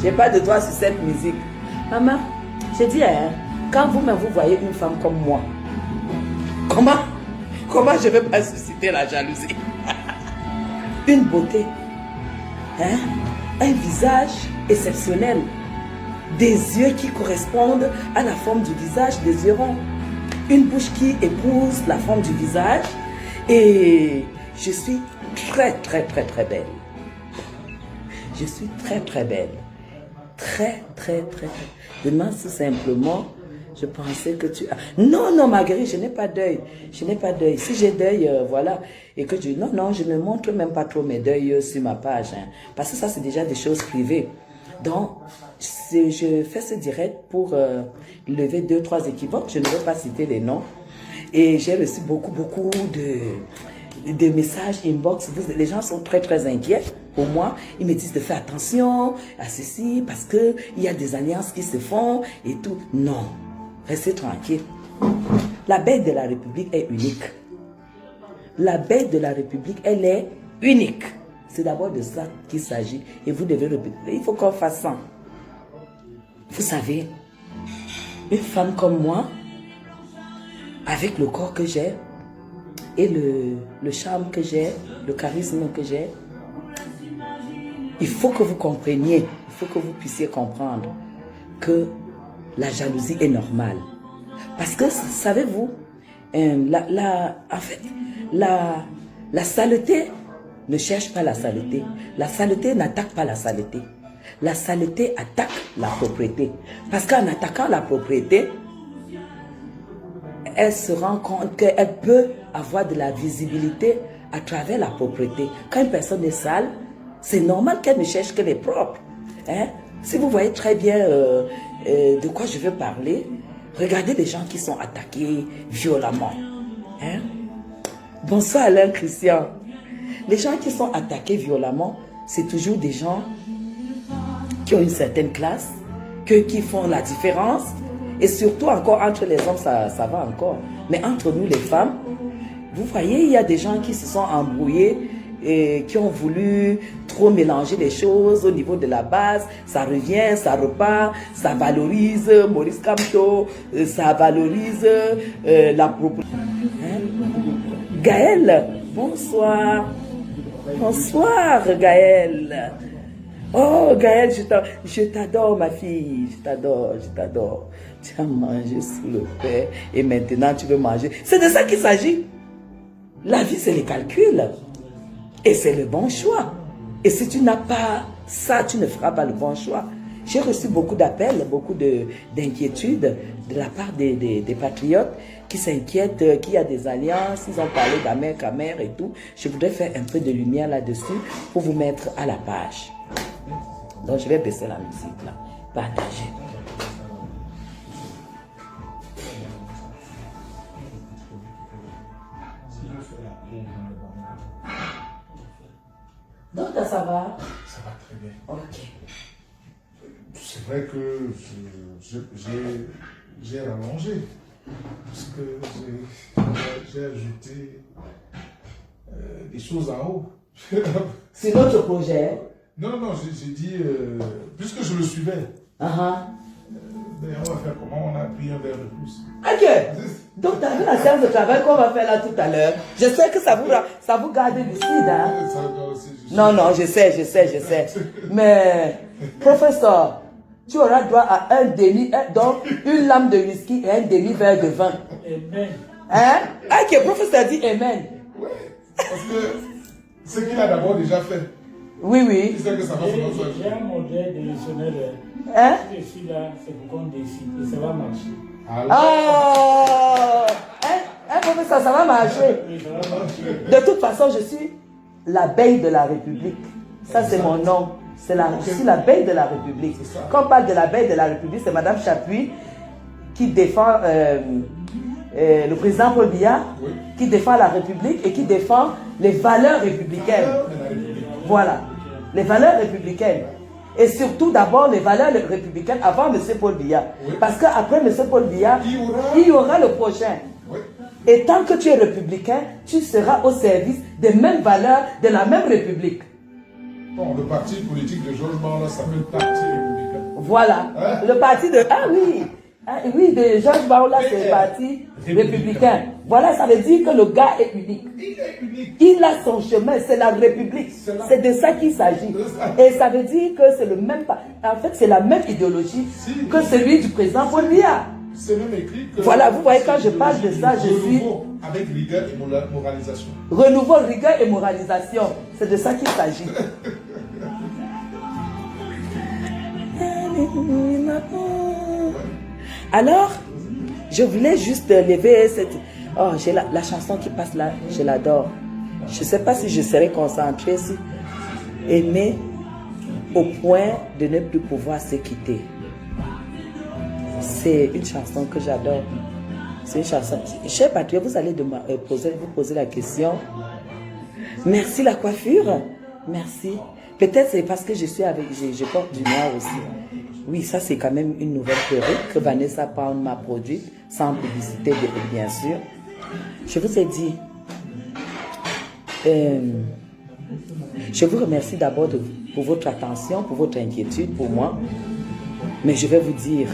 J'ai pas de droit sur cette musique. Maman, j'ai dit, hein, quand vous-même vous voyez une femme comme moi, comment je vais pas susciter la jalousie? Une beauté, hein, un visage exceptionnel, des yeux qui correspondent à la forme du visage, des yeux ronds, une bouche qui épouse la forme du visage, et je suis très belle. Je suis très belle. Très. Demain, tout simplement, je pensais que tu as... Non, Marguerite, je n'ai pas d'œil. Je n'ai pas d'œil. Si j'ai d'œil, voilà. Et que tu... Non, je ne montre même pas trop mes deuils sur ma page. Hein, parce que ça, c'est déjà des choses privées. Donc, je fais ce direct pour lever 2-3 équivoques. Je ne vais pas citer les noms. Et j'ai reçu beaucoup de messages inbox. Les gens sont très inquiets pour moi. Ils me disent de faire attention à ceci parce qu'il y a des alliances qui se font et tout. Non, restez tranquille. La bête de la République est unique. La bête de la République, elle est unique. C'est d'abord de ça qu'il s'agit. Et vous devez répéter. Il faut qu'on fasse ça. Vous savez, une femme comme moi, avec le corps que j'ai, et le charme que j'ai, le charisme que j'ai, il faut que vous compreniez, il faut que vous puissiez comprendre que la jalousie est normale. Parce que, savez-vous, en fait, la saleté ne cherche pas la saleté. La saleté n'attaque pas la saleté. La saleté attaque la propriété. Parce qu'en attaquant la propriété, elle se rend compte qu'elle peut avoir de la visibilité à travers la propriété. Quand une personne est sale, c'est normal qu'elle ne cherche que les propres. Hein? Si vous voyez très bien de quoi je veux parler, regardez les gens qui sont attaqués violemment. Hein? Bonsoir Alain Christian. Les gens qui sont attaqués violemment, c'est toujours des gens qui ont une certaine classe, qui font la différence. Et surtout encore entre les hommes, ça va encore. Mais entre nous les femmes, vous voyez, il y a des gens qui se sont embrouillés et qui ont voulu trop mélanger les choses au niveau de la base. Ça revient, ça repart, ça valorise Maurice Kamto, ça valorise la propriété. Hein? Gaël, bonsoir. Bonsoir Gaël. Oh Gaël, je t'adore ma fille, je t'adore. Tu as mangé sous le pain et maintenant tu veux manger. C'est de ça qu'il s'agit. La vie, c'est les calculs. Et c'est le bon choix. Et si tu n'as pas ça, tu ne feras pas le bon choix. J'ai reçu beaucoup d'appels, beaucoup d'inquiétudes de la part des patriotes qui s'inquiètent qu'il y a des alliances, ils ont parlé d'Amère et tout. Je voudrais faire un peu de lumière là-dessus pour vous mettre à la page. Donc je vais baisser la musique là. Partagez. Donc ça va? Ça va très bien. Ok. C'est vrai que j'ai rallongé. Parce que j'ai ajouté des choses en haut. C'est notre projet. Non, j'ai dit, puisque je le suivais, On va faire comment? On a pris un verre de plus. Ok. Donc, tu as vu la séance de travail qu'on va faire là tout à l'heure. Je sais que ça vous garde lucide. Hein? Non, je sais. Mais, professeur, tu auras droit à un demi, donc une lame de whisky et un demi-verre de vin. Amen. Hein? Ok, professeur dit Amen. Oui, parce que ce qu'il a d'abord déjà fait. Oui. Il sait que ça va se passer. J'ai un modèle décisionnel. Hein? Si je suis là, c'est pour qu'on décide et ça va marcher. Oh! Professeur, ça va marcher. Oui, ça va marcher. De toute façon, je suis l'abeille de la République. Ça, c'est mon nom. Je suis l'abeille de la République. Quand on parle de l'abeille de la République, c'est Madame Chapuis qui défend le président Paul Biya, qui défend la République et qui défend les valeurs républicaines. Voilà, les valeurs républicaines. Et surtout, d'abord, les valeurs républicaines avant M. Paul Biya. Parce qu'après M. Paul Biya, il y aura le prochain. Et tant que tu es républicain, tu seras au service des mêmes valeurs de la même République. Bon, le parti politique de Georges Mao s'appelle Parti républicain. Voilà. Hein? Le parti de... Ah oui. Ah, oui, de Georges Baoula, c'est le parti républicain. Voilà, ça veut dire que le gars est unique. Il est unique. Il a son chemin, c'est la République. C'est de ça qu'il s'agit. Et ça veut dire que c'est le même... En fait, c'est la même idéologie que celui du président Paul Biya. C'est même écrit que... Voilà, vous voyez, quand je parle de ça, je suis... Avec rigueur et moralisation. Renouveau, rigueur et moralisation. C'est de ça qu'il s'agit. Alors, je voulais juste lever cette... Oh, j'ai la chanson qui passe là, je l'adore. Je ne sais pas si je serai concentrée, si aimer au point de ne plus pouvoir se quitter. C'est une chanson que j'adore. C'est une chanson. Cher patriote, vous allez vous poser la question. Merci la coiffure. Merci. Peut-être c'est parce que je suis avec, je porte du noir aussi. Oui, ça c'est quand même une nouvelle perruque que Vanessa Pound m'a produite, sans publicité bien sûr. Je vous ai dit, je vous remercie d'abord pour votre attention, pour votre inquiétude pour moi. Mais je vais vous dire,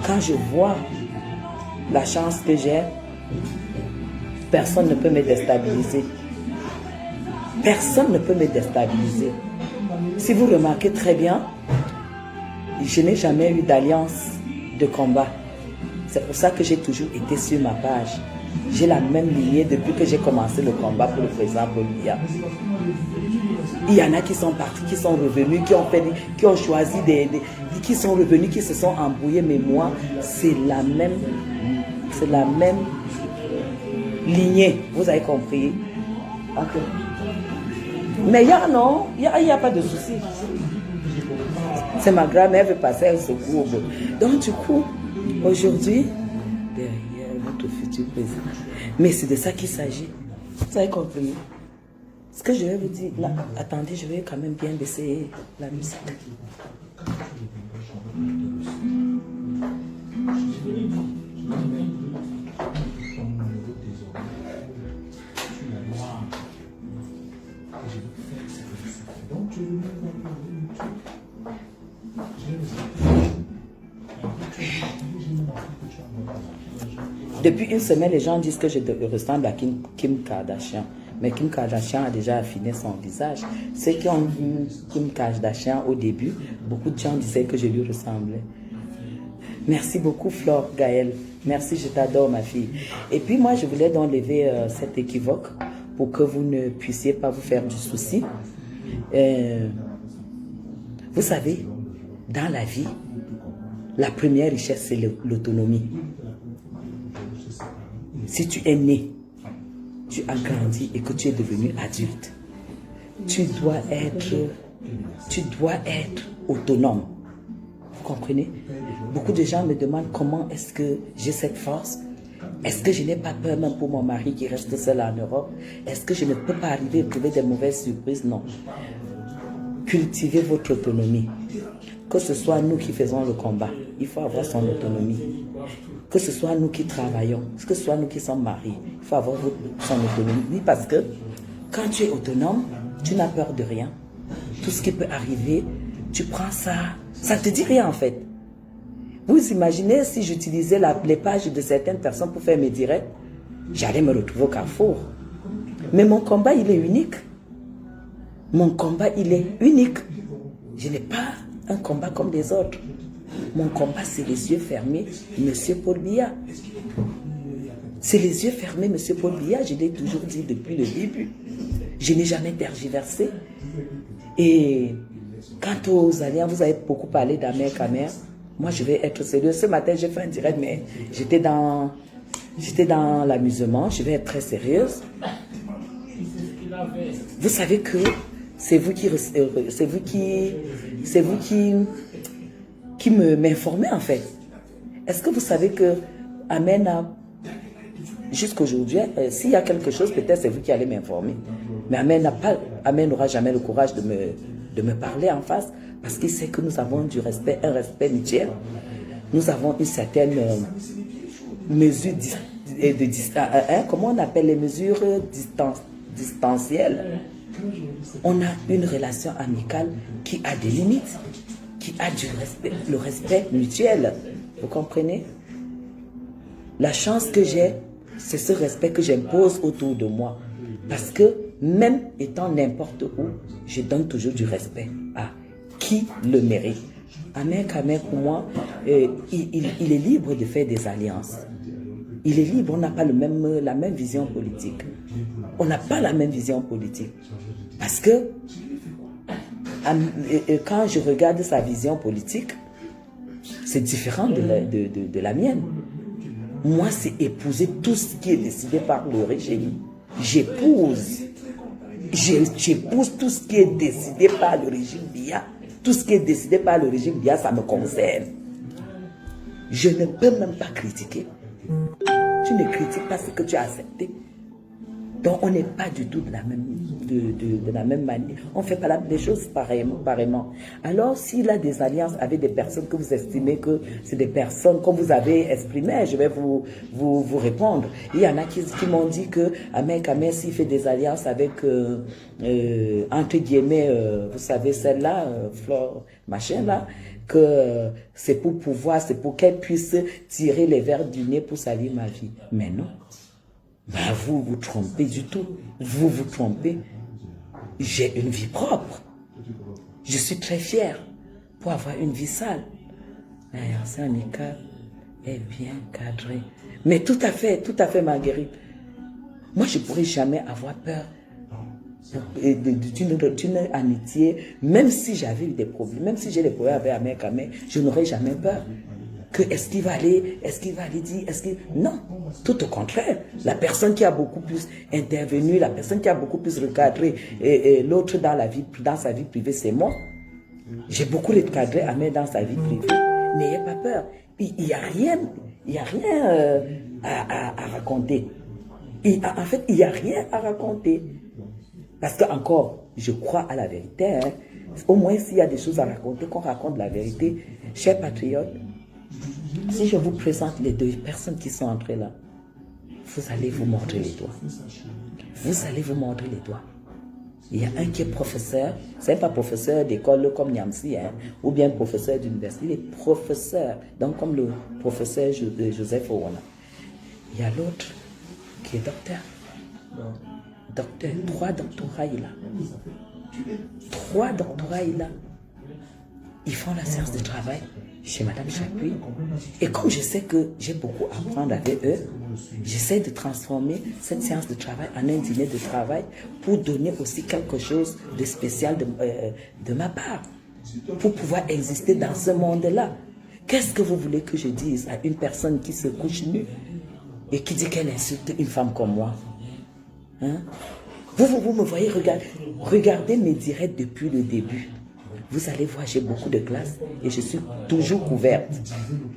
quand je vois la chance que j'ai, personne ne peut me déstabiliser. Personne ne peut me déstabiliser. Si vous remarquez très bien, je n'ai jamais eu d'alliance de combat. C'est pour ça que j'ai toujours été sur ma page. J'ai la même lignée depuis que j'ai commencé le combat pour le président Paul Biya. Il y en a qui sont partis, qui sont revenus, qui ont choisi qui sont revenus, qui se sont embrouillés. Mais moi, c'est la même lignée. Vous avez compris? Ok. Mais il y a non, il n'y a pas de souci. C'est ma grand-mère veut passer un secours. Donc du coup, aujourd'hui, derrière notre futur président. Mais c'est de ça qu'il s'agit. Vous avez compris? Ce que je vais vous dire, là, attendez, je vais quand même bien baisser la musique. Depuis une semaine, les gens disent que je ressemble à Kim Kardashian. Mais Kim Kardashian a déjà affiné son visage. Ceux qui ont vu Kim Kardashian au début, beaucoup de gens disaient que je lui ressemblais. Merci beaucoup, Flore Gaëlle. Merci, je t'adore, ma fille. Et puis moi, je voulais donc lever cet équivoque pour que vous ne puissiez pas vous faire du souci. Vous savez, dans la vie, la première richesse, c'est l'autonomie. Si tu es né, tu as grandi et que tu es devenu adulte, tu dois être autonome. Vous comprenez? Beaucoup de gens me demandent comment est-ce que j'ai cette force. Est-ce que je n'ai pas peur même pour mon mari qui reste seul en Europe? Est-ce que je ne peux pas arriver à trouver des mauvaises surprises? Non. Cultivez votre autonomie. Que ce soit nous qui faisons le combat, il faut avoir son autonomie. Que ce soit nous qui travaillons, que ce soit nous qui sommes mariés, il faut avoir son autonomie. Parce que quand tu es autonome, tu n'as peur de rien. Tout ce qui peut arriver, tu prends ça. Ça ne te dit rien en fait. Vous imaginez si j'utilisais les pages de certaines personnes pour faire mes directs, j'allais me retrouver au carrefour. Mais mon combat, il est unique. Mon combat, il est unique. Je n'ai pas un combat comme les autres. Mon combat, c'est les yeux fermés, Monsieur Paul Biya. C'est les yeux fermés, Monsieur Paul Biya. Je l'ai toujours dit depuis le début. Je n'ai jamais tergiversé. Et quant aux alliances, vous avez beaucoup parlé d'Amer Kamer. Moi, je vais être sérieux. Ce matin, j'ai fait un direct, mais j'étais dans l'amusement. Je vais être très sérieuse. Vous savez que c'est vous qui m'informez en fait. Est-ce que vous savez que Amen a, jusqu'aujourd'hui, s'il y a quelque chose, peut-être c'est vous qui allez m'informer. Mais Amen n'aura jamais le courage de me parler en face parce qu'il sait que nous avons du respect, un respect mutuel. Nous avons une certaine mesure comment on appelle les mesures distancielles. On a une relation amicale qui a des limites, qui a du respect, le respect mutuel. Vous comprenez? La chance que j'ai, c'est ce respect que j'impose autour de moi. Parce que même étant n'importe où, je donne toujours du respect à qui le mérite. Ahmed Kamel, pour moi, il est libre de faire des alliances. Il est libre, on n'a pas la même vision politique. On n'a pas la même vision politique. Parce que quand je regarde sa vision politique, c'est différent de la mienne. Moi, c'est épouser tout ce qui est décidé par le régime. J'épouse tout ce qui est décidé par le régime Biya. Tout ce qui est décidé par le régime Biya, ça me concerne. Je ne peux même pas critiquer. Tu ne critiques pas ce que tu as accepté. Donc, on n'est pas du tout de la même manière. On ne fait pas les choses pareillement. Alors, s'il a des alliances avec des personnes que vous estimez que c'est des personnes, comme vous avez exprimé, je vais vous répondre. Il y en a qui m'ont dit que Ahmed Kamel, s'il fait des alliances avec, entre guillemets, vous savez, celle-là, Flore, machin là, que c'est pour pouvoir, c'est pour qu'elle puisse tirer les verres du nez pour salir ma vie. Mais non. Ben vous vous trompez du tout. Vous vous trompez. J'ai une vie propre. Je suis très fière pour avoir une vie sale. C'est un écart est bien cadré. Mais tout à fait, Marguerite. Moi, je ne pourrais jamais avoir peur d'une amitié, même si j'avais eu des problèmes, même si j'ai des problèmes avec Ahmed Kamel, je n'aurais jamais peur. Est-ce qu'il va aller dire, non, tout au contraire, la personne qui a beaucoup plus intervenu, la personne qui a beaucoup plus recadré et l'autre dans sa vie privée, c'est moi. J'ai beaucoup recadré Ahmed dans sa vie privée. N'ayez pas peur, il n'y a rien à raconter. En fait, il n'y a rien à raconter. Parce que encore, je crois à la vérité. Hein. Au moins, s'il y a des choses à raconter, qu'on raconte la vérité. Chers patriotes, si je vous présente les deux personnes qui sont entrées là, vous allez vous mordre les doigts. Vous allez vous mordre les doigts. Il y a un qui est professeur, c'est pas professeur d'école comme Niamsi, hein, ou bien professeur d'université, il est professeur, donc comme le professeur Joseph Owona. Il y a l'autre qui est docteur. Docteur, 3 doctorats il a. 3 doctorats il a. Ils font la séance de travail chez Madame Chapuis. Et comme je sais que j'ai beaucoup à apprendre avec eux, j'essaie de transformer cette séance de travail en un dîner de travail pour donner aussi quelque chose de spécial de ma part, pour pouvoir exister dans ce monde-là. Qu'est-ce que vous voulez que je dise à une personne qui se couche nue et qui dit qu'elle insulte une femme comme moi? Hein? Vous me voyez, regardez mes directs depuis le début. Vous allez voir, j'ai beaucoup de classe et je suis toujours couverte.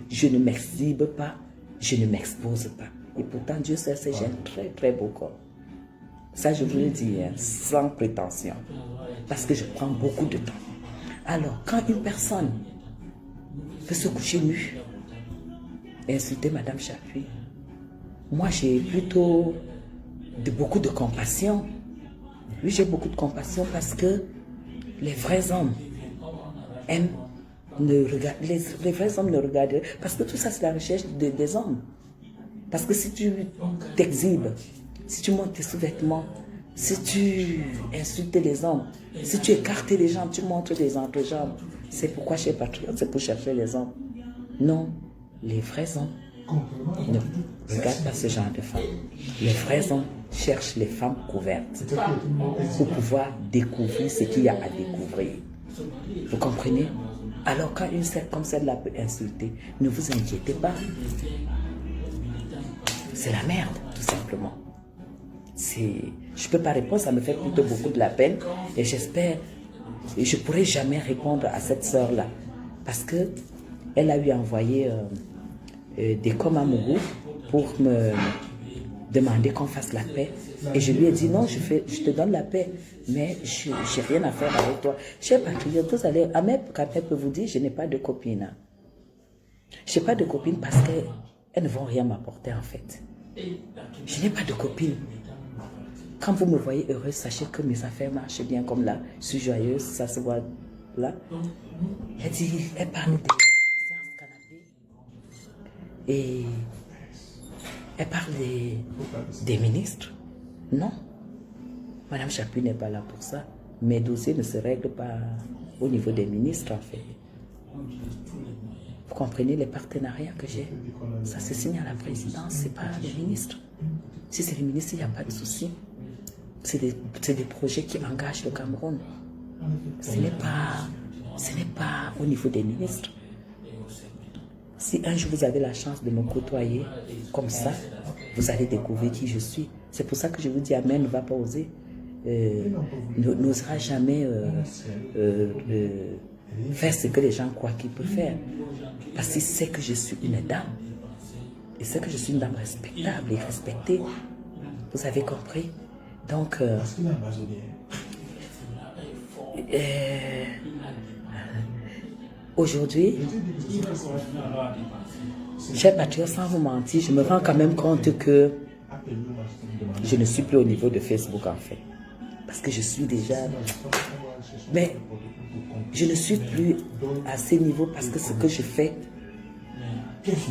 Je ne m'exhibe pas, je ne m'expose pas. Et pourtant, Dieu sait que j'ai un très très beau corps. Ça, je vous le dis, hein, sans prétention. Parce que je prends beaucoup de temps. Alors, quand une personne peut se coucher nue et insulter Madame Chapuis, moi, j'ai plutôt beaucoup de compassion. Oui, j'ai beaucoup de compassion parce que les vrais hommes aiment les vrais hommes ne regardent. Parce que tout ça, c'est la recherche des hommes. Parce que si tu t'exhibes, si tu montes tes sous-vêtements, si tu insultes les hommes, si tu écartes les jambes, tu montres les entrejambes, c'est pourquoi chez Patriote, c'est pour chercher les hommes. Non, les vrais hommes ne regardent pas ce genre de femmes. Les vrais hommes cherchent les femmes couvertes pour pouvoir découvrir ce qu'il y a à découvrir. Vous comprenez? Alors quand une scène comme celle-là peut insulter, ne vous inquiétez pas. C'est la merde, tout simplement. Je ne peux pas répondre, ça me fait plutôt beaucoup de la peine. Et j'espère, et je ne pourrai jamais répondre à cette sœur-là. Parce qu'elle a eu envoyé des coms à Mougou pour me demander qu'on fasse la paix. Et je lui ai dit non, je te donne la paix, mais je n'ai rien à faire avec toi. Chers patriotes, vous allez, Ahmed Kamel peut vous dire, je n'ai pas de copine. Je n'ai pas de copine parce qu'elles ne vont rien m'apporter en fait. Je n'ai pas de copine. Quand vous me voyez heureuse, sachez que mes affaires marchent bien comme là. Je suis joyeuse, ça se voit là. Elle dit, elle parle des séances canapé. Et elle parle des ministres. Non. Madame Chapuis n'est pas là pour ça. Mes dossiers ne se règlent pas au niveau des ministres, en fait. Vous comprenez les partenariats que j'ai? Ça se signe à la présidence, c'est pas les ministres. Si c'est les ministres, il n'y a pas de souci. C'est des projets qui engagent le Cameroun. Ce n'est pas au niveau des ministres. Si un jour vous avez la chance de me côtoyer comme ça, vous allez découvrir qui je suis. C'est pour ça que je vous dis, Amen ne va pas oser, n'osera jamais faire ce que les gens croient qu'il peut faire. Parce qu'il sait que je suis une dame. Il sait que je suis une dame respectable et respectée. Vous avez compris? Donc, aujourd'hui, chers patriotes, sans vous mentir, je me rends quand même compte que je ne suis plus au niveau de Facebook en fait. Parce que je suis déjà... Mais je ne suis plus à ce niveau parce que ce que je fais,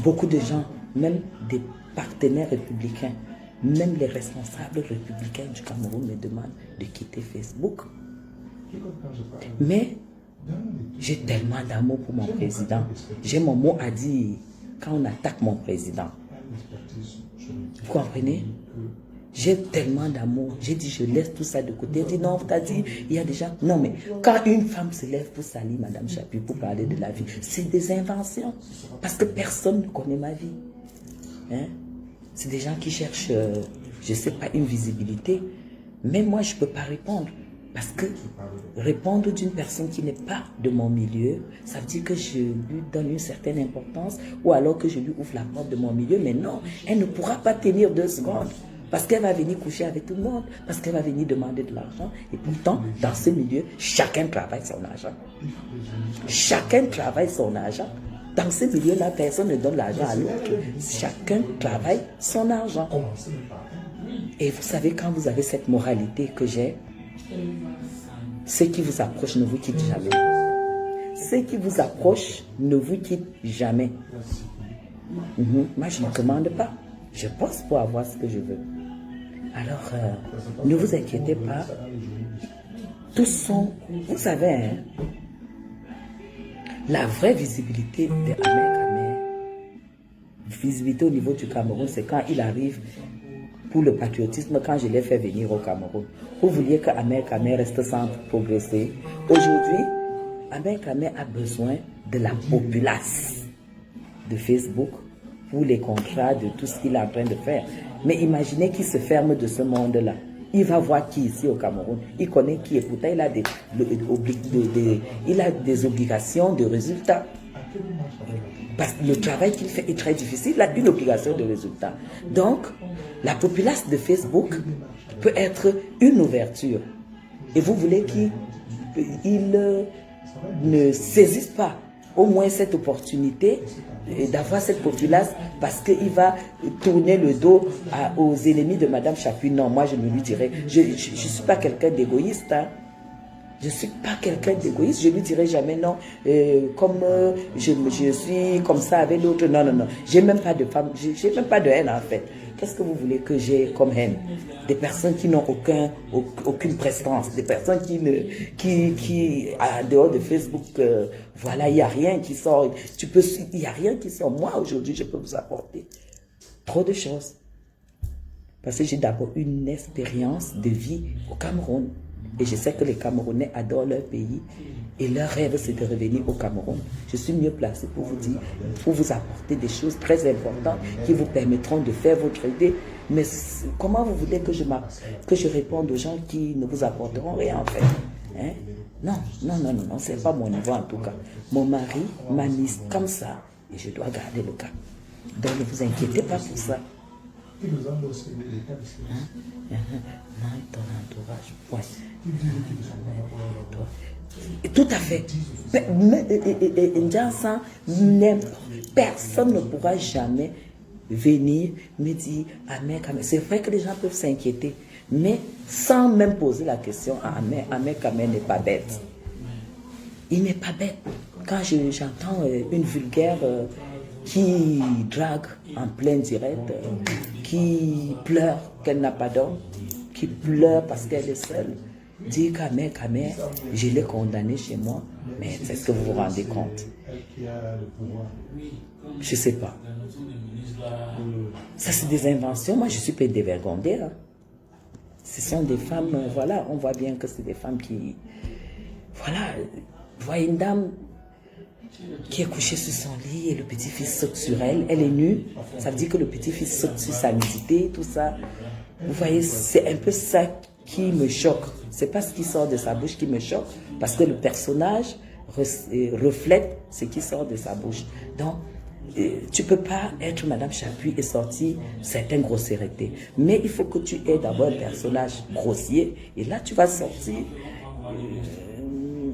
beaucoup de gens, même des partenaires républicains, même les responsables républicains du Cameroun me demandent de quitter Facebook. Mais j'ai tellement d'amour pour mon président. J'ai mon mot à dire quand on attaque mon président. Vous comprenez? J'ai tellement d'amour. J'ai dit, je laisse tout ça de côté. Elle dit, non, t'as dit, il y a des gens. Non, mais quand une femme se lève pour salir Madame Chapuis, pour parler de la vie, c'est des inventions. Parce que personne ne connaît ma vie. Hein? C'est des gens qui cherchent, je ne sais pas, une visibilité. Mais moi, je ne peux pas répondre. Parce que répondre d'une personne qui n'est pas de mon milieu, ça veut dire que je lui donne une certaine importance ou alors que je lui ouvre la porte de mon milieu. Mais non, elle ne pourra pas tenir 2 secondes. Parce qu'elle va venir coucher avec tout le monde, parce qu'elle va venir demander de l'argent. Et pourtant, dans ce milieu, chacun travaille son argent. Chacun travaille son argent. Dans ce milieu-là, personne ne donne l'argent à l'autre. Chacun travaille son argent. Et vous savez, quand vous avez cette moralité que j'ai, ceux qui vous approchent ne vous quittent jamais. Ceux qui vous approchent ne vous quittent jamais. Moi, je ne commande pas. Je bosse pour avoir ce que je veux. Alors, ne vous inquiétez pas. Tous sont... Vous savez, hein, la vraie visibilité de Ahmed, visibilité au niveau du Cameroun, c'est quand il arrive pour le patriotisme, quand je l'ai fait venir au Cameroun. Vous vouliez que Ahmed Kamé reste sans progresser. Aujourd'hui, Ahmed Kamé a besoin de la populace de Facebook pour les contrats, de tout ce qu'il est en train de faire. Mais imaginez qu'il se ferme de ce monde-là. Il va voir qui ici au Cameroun. Il connaît qui et pourtant il a des obligations de résultats. Parce que le travail qu'il fait est très difficile. Il a une obligation de résultat. Donc, la populace de Facebook peut être une ouverture. Et vous voulez qu'il ne saisisse pas au moins cette opportunité d'avoir cette populace parce qu'il va tourner le dos aux ennemis de Madame Chapuis. Non, moi je me lui dirais, je ne suis pas quelqu'un d'égoïste. Hein. Je ne suis pas quelqu'un d'égoïste, je ne lui dirai jamais non, comme je suis comme ça avec l'autre. Non, non, non. J'ai même pas de femme, j'ai même pas de haine en fait. Qu'est-ce que vous voulez que j'ai comme haine? Des personnes qui n'ont aucune prestance, des personnes qui en dehors de Facebook, voilà, il n'y a rien qui sort. Il n'y a rien qui sort. Moi, aujourd'hui, je peux vous apporter trop de choses. Parce que j'ai d'abord une expérience de vie au Cameroun. Et je sais que les Camerounais adorent leur pays. Et leur rêve, c'est de revenir au Cameroun. Je suis mieux placé pour vous dire, pour vous apporter des choses très importantes qui vous permettront de faire votre idée. Mais comment vous voulez que je réponde aux gens qui ne vous apporteront rien en fait? Hein? Non, non, non, non, non, c'est pas mon niveau en tout cas. Mon mari m'a mis comme ça et je dois garder le cap. Donc ne vous inquiétez pas pour ça. Non, ton entourage, ouais. Tout à fait. Personne ne pourra jamais venir me dire Ahmed Kamé. C'est vrai que les gens peuvent s'inquiéter, mais sans même poser la question à Ahmed Kamé n'est pas bête. Il n'est pas bête. Quand j'entends une vulgaire qui drague en plein direct, qui pleure qu'elle n'a pas d'homme, qui pleure parce qu'elle est seule, dit Kamé, je l'ai condamné chez moi. Mais est-ce que vous vous rendez compte? Je ne sais pas. Ça, c'est des inventions. Moi, je suis pas dévergondée. Hein. Ce sont des femmes, voilà, on voit bien que c'est des femmes qui... Voilà, vous voyez une dame qui est couchée sur son lit et le petit-fils saute sur elle. Elle est nue. Ça veut dire que le petit-fils saute sur sa nudité, tout ça. Vous voyez, c'est un peu ça qui me choque. C'est pas ce qui sort de sa bouche qui me choque, parce que le personnage reflète ce qui sort de sa bouche. Donc, tu peux pas être Madame Chapuis et sortir certaines grossièretés. Mais il faut que tu aies d'abord un personnage grossier, et là tu vas sortir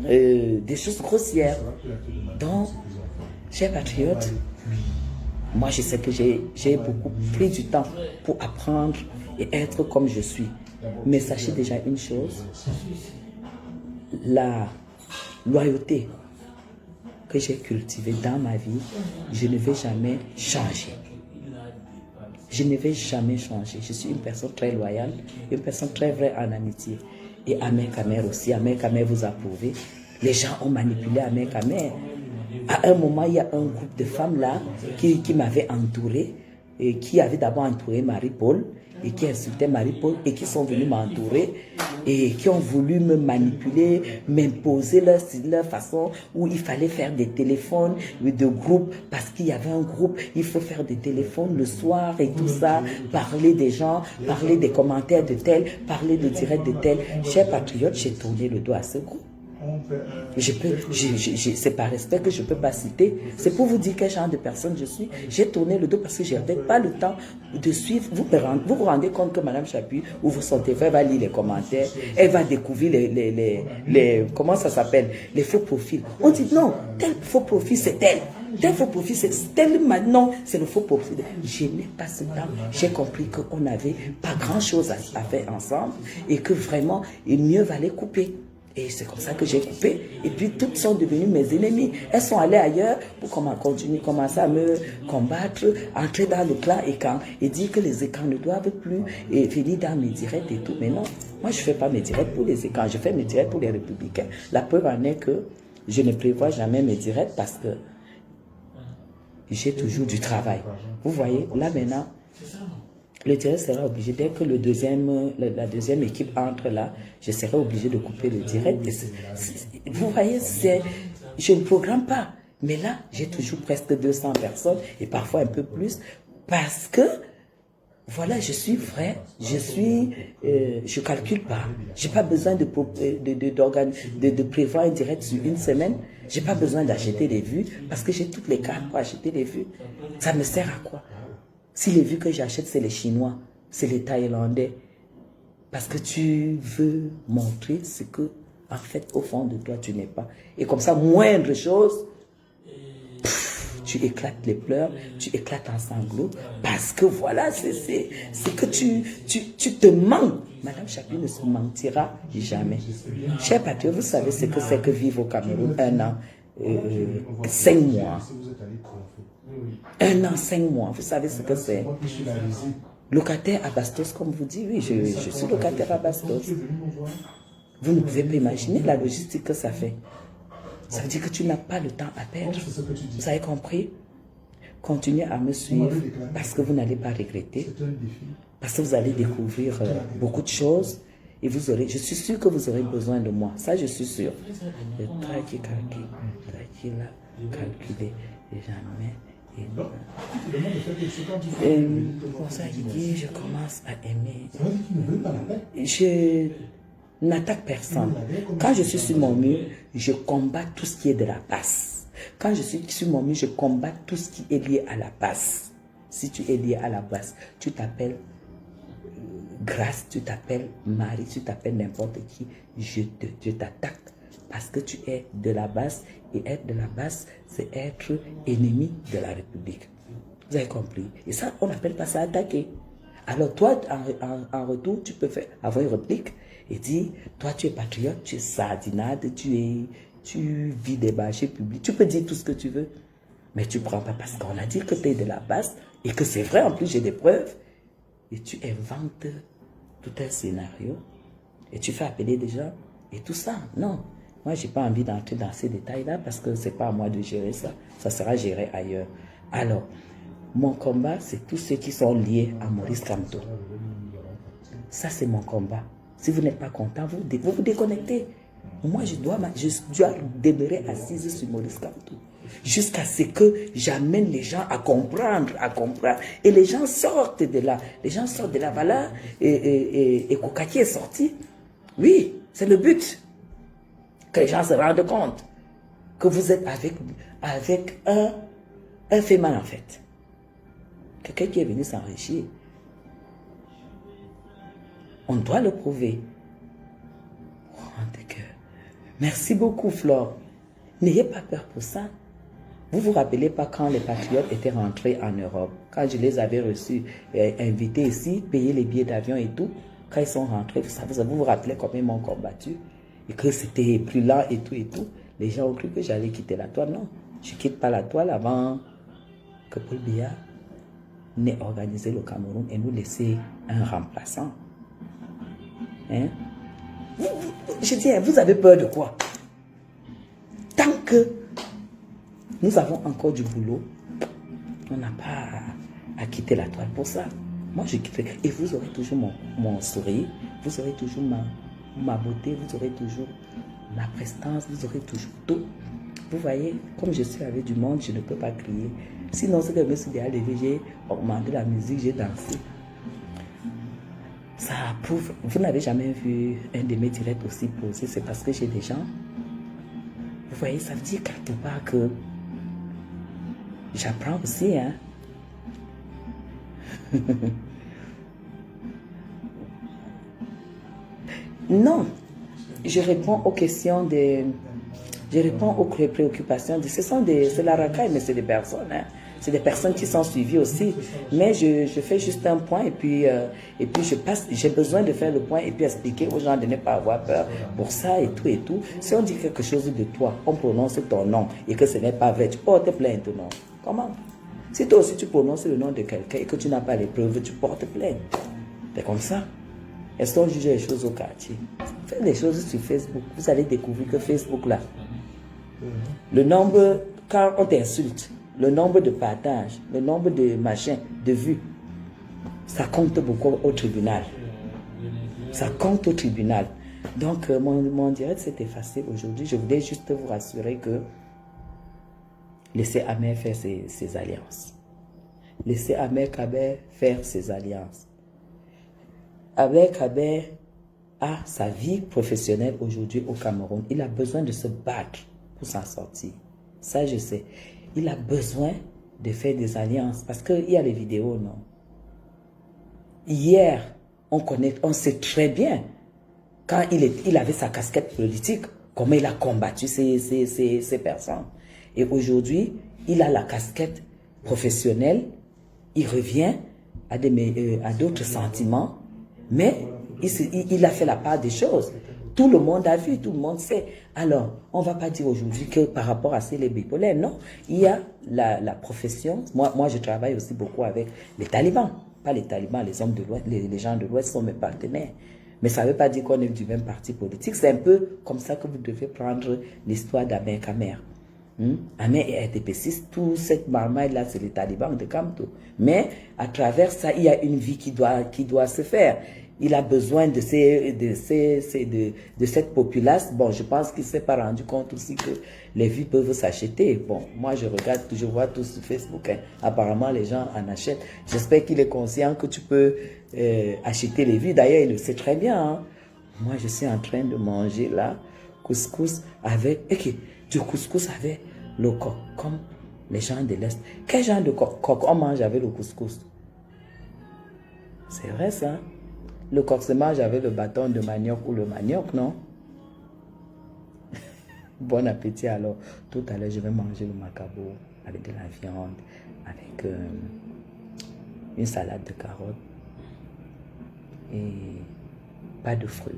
des choses grossières. Donc, chers patriotes, moi je sais que j'ai beaucoup pris du temps pour apprendre et être comme je suis. Mais sachez déjà une chose, la loyauté que j'ai cultivée dans ma vie, je ne vais jamais changer. Je ne vais jamais changer. Je suis une personne très loyale, une personne très vraie en amitié. Et Ahmed Kamer aussi, Ahmed Kamer vous a prouvé. Les gens ont manipulé Ahmed Kamer. À un moment, il y a un groupe de femmes là qui m'avait entouré, et qui avait d'abord entouré Marie-Paul, et qui insultaient Marie-Paul, et qui sont venus m'entourer, et qui ont voulu me manipuler, m'imposer leur façon, où il fallait faire des téléphones de groupe, parce qu'il y avait un groupe, il faut faire des téléphones le soir et tout ça, parler des gens, parler des commentaires de tel, parler de direct de tel. Chers patriotes, j'ai tourné le dos à ce groupe. C'est par respect que je ne peux pas citer. C'est pour vous dire quel genre de personne je suis. J'ai tourné le dos parce que je n'avais pas le temps de suivre. Vous vous rendez compte que Madame Chapuis, où vous sentez, elle va lire les commentaires, elle va découvrir les comment ça s'appelle, les faux profils. On dit non, tel faux profil c'est tel. Tel faux profil, c'est tel maintenant, c'est le faux profil. Je n'ai pas ce temps. J'ai compris qu'on n'avait pas grand-chose à faire ensemble et que vraiment, il mieux valait couper. Et c'est comme ça que j'ai coupé. Et puis, toutes sont devenues mes ennemies. Elles sont allées ailleurs pour commencer à me combattre, entrer dans le clan écran et dire que les écrans ne doivent plus venir dans mes directs et tout. Mais non, moi, je ne fais pas mes directs pour les écrans. Je fais mes directs pour les républicains. La preuve en est que je ne prévois jamais mes directs parce que j'ai toujours du travail. Vous voyez, là maintenant, le direct sera obligé, dès que la deuxième équipe entre là, je serai obligé de couper le direct. Vous voyez, je ne programme pas. Mais là, j'ai toujours presque 200 personnes et parfois un peu plus parce que, voilà, je suis vrai, je calcule pas. J'ai pas besoin de prévoir un direct sur une semaine. J'ai pas besoin d'acheter des vues parce que j'ai toutes les cartes pour acheter des vues. Ça me sert à quoi? Si les vues que j'achète, c'est les Chinois, c'est les Thaïlandais. Parce que tu veux montrer ce que, en fait, au fond de toi, tu n'es pas. Et comme ça, moindre chose, tu éclates les pleurs, tu éclates en sanglots. Parce que voilà, c'est que tu te mens. Madame Chapuis ne se mentira jamais. Chers patriotes, vous savez ce que c'est que vivre au Cameroun 1 an, 5 mois. 1 an, 5 mois, vous savez ce que c'est. Locataire à Bastos, comme vous dites, oui, je suis locataire à Bastos. Vous ne pouvez pas imaginer la logistique que ça fait. Ça veut dire que tu n'as pas le temps à perdre. Vous avez compris? Continuez à me suivre parce que vous n'allez pas regretter. Parce que vous allez découvrir beaucoup de choses. Et vous aurez, je suis sûr que vous aurez besoin de moi. Ça, je suis sûr. Le traqué, calculé, jamais. Pour ça, il dit, je commence à aimer. Je n'attaque personne. Quand je suis sur mon mur, je combats tout ce qui est de la passe. Quand je suis sur mon mur, je combats tout ce qui est lié à la passe. Si tu es lié à la passe, tu t'appelles Grâce, tu t'appelles Marie, tu t'appelles n'importe qui, je t'attaque. Parce que tu es de la base, et être de la base, c'est être ennemi de la République. Vous avez compris? Et ça, on n'appelle pas ça attaquer. Alors toi, en retour, tu peux avoir une réplique et dire, toi tu es patriote, tu es sardinade, tu es tu vis des marchés publics, tu peux dire tout ce que tu veux, mais tu ne prends pas parce qu'on a dit que tu es de la base et que c'est vrai, en plus j'ai des preuves, et tu inventes tout un scénario et tu fais appeler des gens et tout ça. Non, moi j'ai pas envie d'entrer dans ces détails-là parce que c'est pas à moi de gérer ça, ça sera géré ailleurs. Alors, mon combat, c'est tous ceux qui sont liés à Maurice Kamto. Ça, c'est mon combat. Si vous n'êtes pas content, vous vous déconnectez. Moi, je dois demeurer assise sur Maurice Kamto jusqu'à ce que j'amène les gens à comprendre. Et les gens sortent de là. Les gens sortent de là. Voilà. Et Kokaki est sorti. Oui, c'est le but. Que les gens se rendent compte que vous êtes avec un fait mal, en fait. Quelqu'un qui est venu s'enrichir. On doit le prouver. Merci beaucoup, Flore. N'ayez pas peur pour ça. Vous vous rappelez pas quand les patriotes étaient rentrés en Europe, quand je les avais reçus, invités ici, payé les billets d'avion et tout, quand ils sont rentrés, vous vous rappelez combien ils m'ont combattu et que c'était plus lent et tout et tout. Les gens ont cru que j'allais quitter la toile. Non, je ne quitte pas la toile avant que Paul Biya n'ait organisé le Cameroun et nous laisser un remplaçant. Hein? Je dis, vous avez peur de quoi? Tant que nous avons encore du boulot, on n'a pas à quitter la toile pour ça. Moi, je quitterai. Et vous aurez toujours mon sourire, vous aurez toujours ma beauté, vous aurez toujours ma prestance, vous aurez toujours tout. Vous voyez, comme je suis avec du monde, je ne peux pas crier. Sinon, c'est que je me suis déjà levé, j'ai augmenté la musique, j'ai dansé. Ça prouve. Vous n'avez jamais vu un de mes directs aussi posé, c'est parce que j'ai des gens. Vous voyez, ça veut dire quelque part que j'apprends aussi, hein. Non, je réponds aux questions je réponds aux préoccupations c'est la racaille, mais c'est des personnes, hein. C'est des personnes qui sont suivies aussi. Mais je fais juste un point et puis je passe. J'ai besoin de faire le point et puis expliquer aux gens de ne pas avoir peur pour ça et tout et tout. Si on dit quelque chose de toi, on prononce ton nom et que ce n'est pas vrai, tu portes plainte, non? Comment? Si toi aussi tu prononces le nom de quelqu'un et que tu n'as pas les preuves, tu portes plainte. C'est comme ça. Est-ce qu'on juge les choses au quartier? Faites des choses sur Facebook. Vous allez découvrir que Facebook, là, le nombre, quand on t'insulte, le nombre de partages, le nombre de machins, de vues, ça compte beaucoup au tribunal. Ça compte au tribunal. Donc, mon direct s'est effacé aujourd'hui. Je voulais juste vous rassurer que laissez Ahmed faire ses alliances. Laissez Ahmed Kaber faire ses alliances. Ahmed Kaber a sa vie professionnelle aujourd'hui au Cameroun. Il a besoin de se battre pour s'en sortir. Ça, je sais. Il a besoin de faire des alliances parce qu'il y a les vidéos, non? Hier, on sait très bien, quand il avait sa casquette politique, comment il a combattu ces personnes. Et aujourd'hui, il a la casquette professionnelle, il revient à d'autres sentiments, mais il a fait la part des choses. Tout le monde a vu, tout le monde sait. Alors, on ne va pas dire aujourd'hui que par rapport à ces les bipolaires, non. Il y a la profession. Moi, je travaille aussi beaucoup avec les talibans. Pas les talibans, les hommes de l'Ouest, les gens de l'Ouest sont mes partenaires. Mais ça ne veut pas dire qu'on est du même parti politique. C'est un peu comme ça que vous devez prendre l'histoire d'Ahmed Kamer. Ahmed est RTP6, toute cette marmaille-là, c'est les talibans de Kamto. Mais à travers ça, il y a une vie qui doit se faire. Il a besoin de cette populace. Bon, je pense qu'il ne s'est pas rendu compte aussi que les vues peuvent s'acheter. Bon, moi, je vois tout sur Facebook. Hein. Apparemment, les gens en achètent. J'espère qu'il est conscient que tu peux acheter les vues. D'ailleurs, il le sait très bien. Hein. Moi, je suis en train de manger là, couscous avec... du couscous avec le coq, comme les gens de l'Est. Quel genre de coq on mange avec le couscous? C'est vrai, ça. Le coq se mange avec le bâton de manioc ou le manioc, non? Bon appétit alors. Tout à l'heure, je vais manger le macabo avec de la viande, avec une salade de carottes et pas de fruits.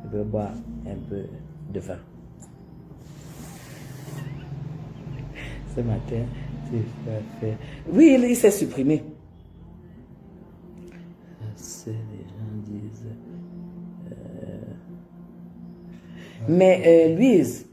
Je vais boire un peu de vin. Ce matin, tu vas faire. Oui, il s'est supprimé. Les gens disent. Mais Louise,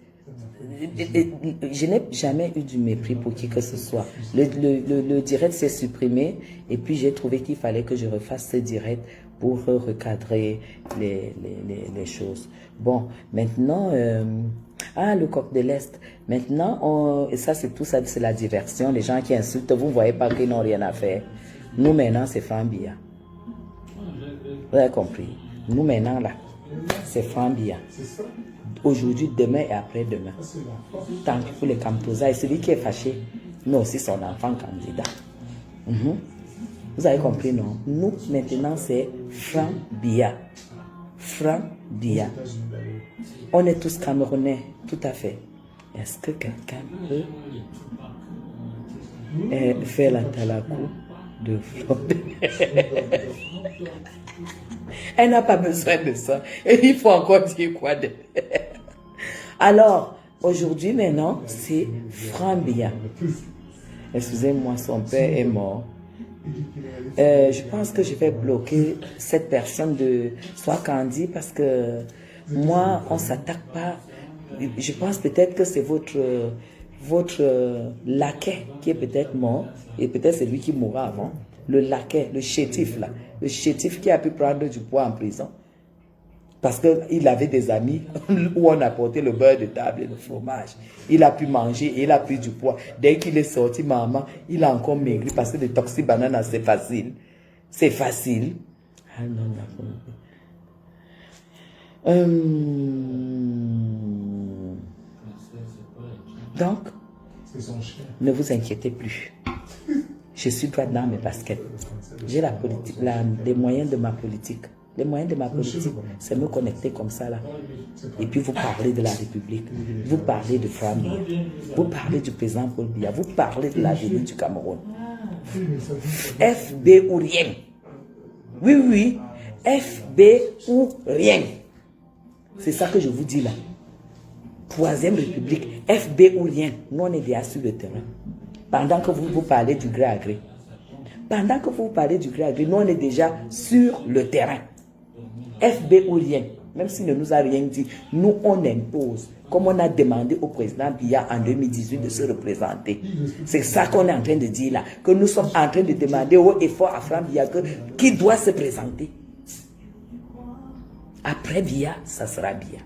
je n'ai jamais eu du mépris pour qui que ce soit. Le direct s'est supprimé et puis j'ai trouvé qu'il fallait que je refasse ce direct pour recadrer les choses. Bon, maintenant, le coq de l'Est. Maintenant, et ça c'est tout ça, c'est la diversion. Les gens qui insultent, vous ne voyez pas qu'ils n'ont rien à faire. Nous maintenant, c'est Frambia. Vous avez compris? Nous maintenant, là, c'est Frambia. Aujourd'hui, demain et après-demain. Tant pis pour les Camtosa. Et celui qui est fâché, nous aussi, son enfant candidat. Vous avez compris, non? Nous, maintenant, c'est Frambia. Frambia. On est tous Camerounais, tout à fait. Est-ce que quelqu'un peut faire la talakou de Flode? Elle n'a pas besoin de ça. Et il faut encore dire quoi de... Alors, aujourd'hui, maintenant, c'est Frambia. Excusez-moi, son père est mort. Je pense que je vais bloquer cette personne de Sois Candy parce que moi, on ne s'attaque pas. Je pense peut-être que c'est votre laquais qui est peut-être mort et peut-être c'est lui qui mourra avant. Le laquais, le chétif là. Le chétif qui a pu prendre du poids en prison. Parce qu'il avait des amis où on apportait le beurre de table et le fromage. Il a pu manger et il a pris du poids. Dès qu'il est sorti, maman, il a encore maigri parce que le toxi-banane, c'est facile. C'est facile. Ah non, donc, ne vous inquiétez plus. Je suis droit dans mes baskets. J'ai les moyens de ma politique. Les moyens de ma politique, c'est me connecter comme ça là. Et puis vous parlez de la République, vous parlez de Frambia, vous parlez du président Paul Biya, vous parlez de l'avenir du Cameroun. FB ou rien. Oui, FB ou rien. C'est ça que je vous dis là. Troisième République, FB ou rien. Nous on est déjà sur le terrain. Pendant que vous parlez du gré à gré. Pendant que vous parlez du gré à gré, nous on est déjà sur le terrain. FB ou rien, même s'il ne nous a rien dit, nous on impose, comme on a demandé au président Biya en 2018 de se représenter. C'est ça qu'on est en train de dire là, que nous sommes en train de demander au effort à Franck Biya qui doit se présenter. Après Biya, ça sera Biya.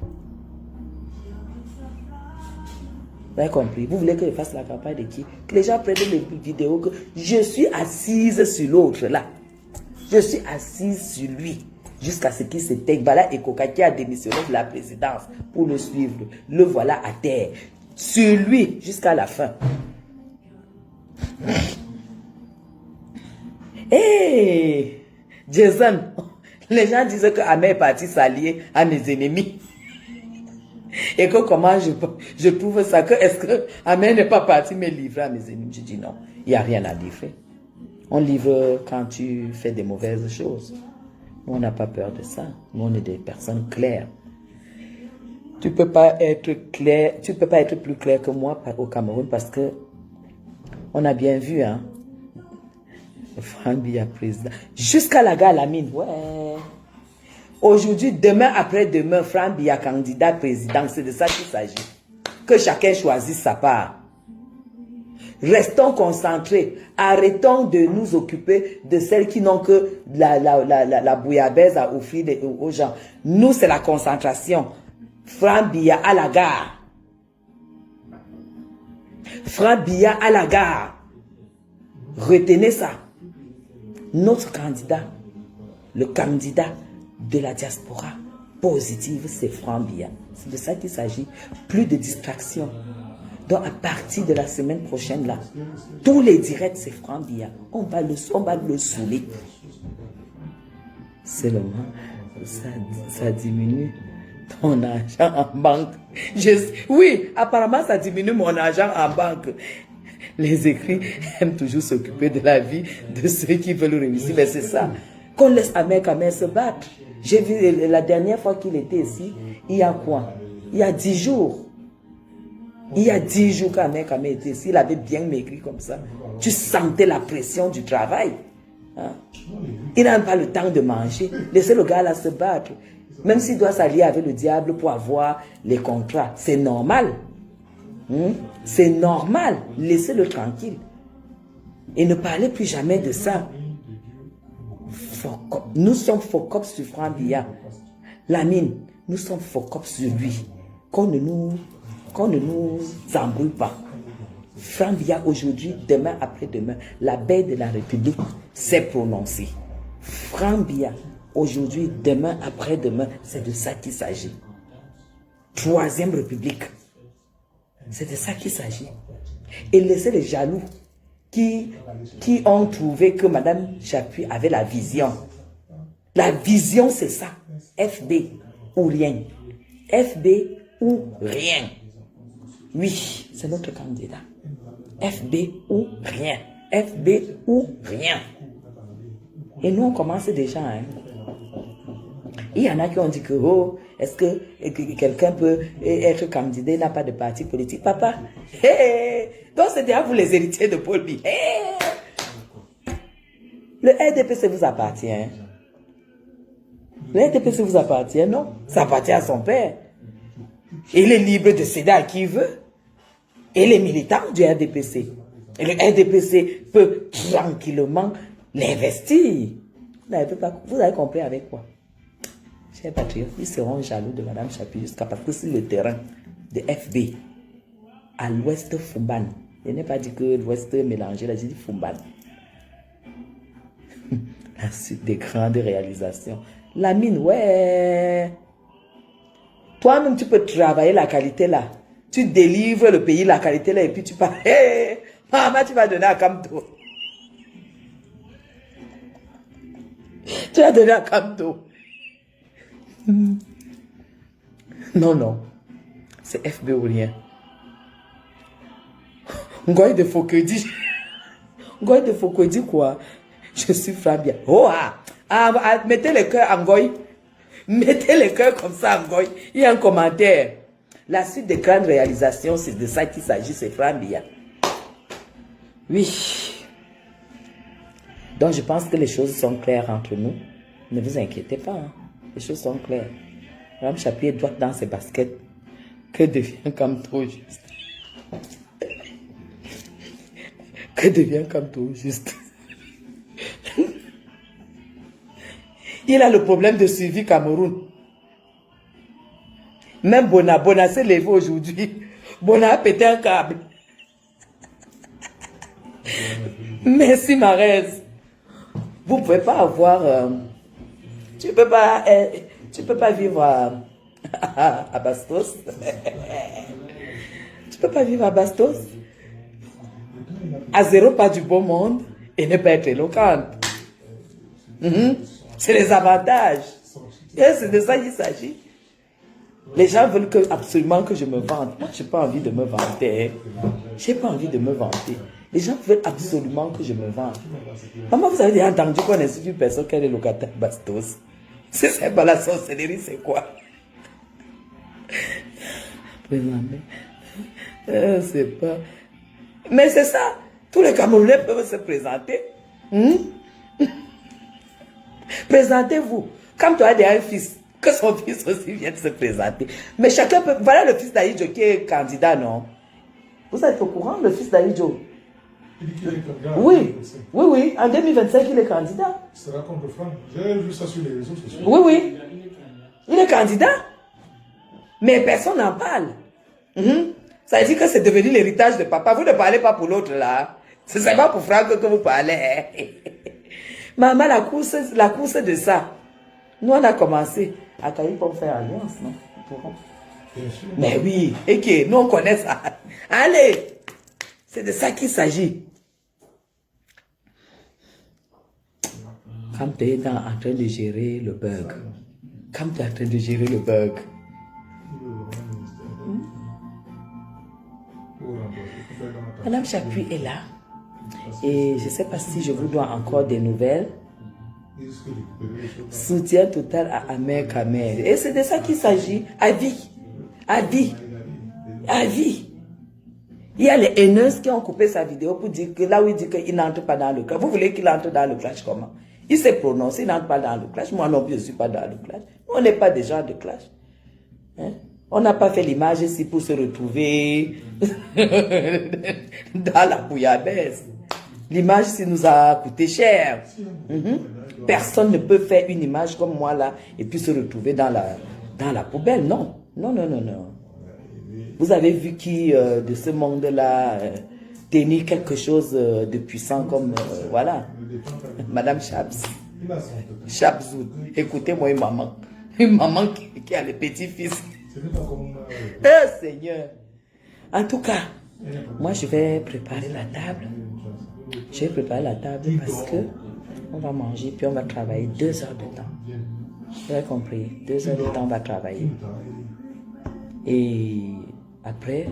Vous avez compris? Vous voulez que je fasse la campagne de qui? Que les gens prennent les vidéos que je suis assise sur l'autre là. Je suis assise sur lui. Jusqu'à ce qu'il se taigne. Voilà Ekoka qui a démissionné de la présidence pour le suivre. Le voilà à terre. Sur lui jusqu'à la fin. Hey, Jason, les gens disent que Ahmed est parti s'allier à mes ennemis. Et que comment je trouve ça, que est-ce que Ahmed n'est pas parti me livrer à mes ennemis? Je dis non, il n'y a rien à livrer. On livre quand tu fais des mauvaises choses. Nous, on n'a pas peur de ça. Nous, on est des personnes claires. Tu peux pas être clair, tu peux pas être plus clair que moi au Cameroun parce que on a bien vu, hein. Franck Biya président. Jusqu'à la gare la mine. Ouais. Aujourd'hui, demain, après-demain, Franck Biya candidat président. C'est de ça qu'il s'agit. Que chacun choisisse sa part. Restons concentrés. Arrêtons de nous occuper de celles qui n'ont que la bouillabaisse à offrir aux gens. Nous, c'est la concentration. Franck Biya à la gare. Franck Biya à la gare. Retenez ça. Notre candidat, le candidat de la diaspora positive, c'est Franck Biya. C'est de ça qu'il s'agit. Plus de distractions. Donc, à partir de la semaine prochaine, là, tous les directs, c'est Franck Biya. On va le saouler. Seulement, ça diminue ton argent en banque. Oui, apparemment, ça diminue mon argent en banque. Les écrits aiment toujours s'occuper de la vie de ceux qui veulent réussir. Mais c'est ça. Qu'on laisse Ahmed Kamer se battre. J'ai vu la dernière fois qu'il était ici, il y a quoi? Il y a 10 jours. Il y a 10 jours quand Ahmed Kamé était ici, il avait bien maigri comme ça. Tu sentais la pression du travail. Hein? Il n'a pas le temps de manger. Laissez le gars là se battre. Même s'il doit s'allier avec le diable pour avoir les contrats. C'est normal. C'est normal. Laissez-le tranquille. Et ne parlez plus jamais de ça. Nous sommes focus sur Franck Biya. Lamine, nous sommes focus sur lui. Qu'on ne nous embrouille pas. Franck Biya aujourd'hui, demain, après-demain, la baie de la République s'est prononcée. Franck Biya, aujourd'hui, demain, après-demain, c'est de ça qu'il s'agit. Troisième République. C'est de ça qu'il s'agit. Et laissez les jaloux qui ont trouvé que Mme Chapuis avait la vision. La vision, c'est ça. FB ou rien. FB ou rien. Oui, c'est notre candidat. FB ou rien. FB ou rien. Et nous, on commence déjà. Hein. Il y en a qui ont dit que, oh, est-ce que quelqu'un peut être candidat, il n'a pas de parti politique? Papa, hey, donc c'est déjà vous les héritiers de Paul Biya. Hey. Le RDPC vous appartient. Hein. Le RDPC vous appartient, non? Ça appartient à son père. Il est libre de céder à qui il veut. Et les militants du RDPC. Et le RDPC peut tranquillement l'investir. Vous avez compris avec quoi? Chers patriotes, ils seront jaloux de Mme Chapuis jusqu'à parce que c'est le terrain de FB à l'ouest Fumban. Je n'ai pas dit que l'ouest mélangé, là j'ai dit Fumban. La suite des grandes réalisations. Lamine, ouais. Toi-même, tu peux travailler la qualité là. Tu délivres le pays, la qualité là, et puis tu pars. Hey, maman, tu vas donner à Kamto. Tu vas donner à Kamto. Non, non. C'est FB ou rien. Ngoy de Fokedi. Ngoy de Fokedi quoi? Je suis Franck Biya. Oh ah, mettez le cœur en Ngoy. Mettez le cœur comme ça en Ngoy. Il y a un commentaire. La suite des grandes réalisations, c'est de ça qu'il s'agit, c'est Franck Biya. Oui. Donc je pense que les choses sont claires entre nous. Ne vous inquiétez pas. Hein. Les choses sont claires. Mme Chapuis est droite dans ses baskets. Que devient Kamto juste? Que devient Kamto juste? Il a le problème de suivi Cameroun. Même Bona s'est levé aujourd'hui. Bona a pété un câble. Merci Marès. Vous ne pouvez pas avoir... tu peux pas vivre à Bastos. Tu peux pas vivre à Bastos. À 0 pas du beau monde et ne pas être éloquente. C'est les avantages. Et c'est de ça qu'il s'agit. Les gens veulent absolument que je me vante. Moi, je n'ai pas envie de me vanter. Je n'ai pas envie de me vanter. Les gens veulent absolument que je me vante. Maman, vous avez déjà entendu qu'on insulte une personne qui est locataire Bastos? C'est pas la sorcellerie, c'est quoi? C'est pas... Mais c'est ça. Tous les Camerounais peuvent se présenter. Présentez-vous. Comme tu as déjà un fils, que son fils aussi vienne se présenter. Mais chacun peut... Voilà le fils d'Aïdjo qui est candidat, non? Vous êtes au courant, le fils d'Aïdjo? Oui, en 2025, il est candidat. C'est la contre Franck. J'ai vu ça sur les réseaux sociaux. Oui. Il est candidat. Mais personne n'en parle. Ça veut dire que c'est devenu l'héritage de papa. Vous ne parlez pas pour l'autre là. Ce n'est pas pour Franck que vous parlez. Maman, la course de ça. Nous, on a commencé. À Caï pour faire alliance, non? Bien sûr. Mais oui, ok, nous on connaît ça. Allez, c'est de ça qu'il s'agit. Quand tu es en train de gérer le bug, Madame Chapuis est là. Et je ne sais pas si je vous dois encore des nouvelles. Soutien total à Ahmed Kamé. Et c'est de ça qu'il s'agit. À vie. Il y a les haineuses qui ont coupé sa vidéo pour dire que là où il dit qu'il n'entre pas dans le clash. Vous voulez qu'il entre dans le clash comment? Il s'est prononcé, il n'entre pas dans le clash. Moi non plus, je ne suis pas dans le clash. On n'est pas des gens de clash. Hein? On n'a pas fait l'image ici pour se retrouver dans la bouillabaisse. L'image ici nous a coûté cher. Personne ne peut faire une image comme moi là et puis se retrouver dans la poubelle. Non, non, non, non, non. Vous avez vu qui de ce monde-là tenir quelque chose de puissant comme, voilà, Madame Chaps. Chaps, écoutez-moi une maman qui a le petit-fils. Seigneur. En tout cas, moi je vais préparer la table. Je vais préparer la table parce que on va manger puis on va travailler 2 heures de temps. Vous avez compris? 2 heures de temps on va travailler. Et après,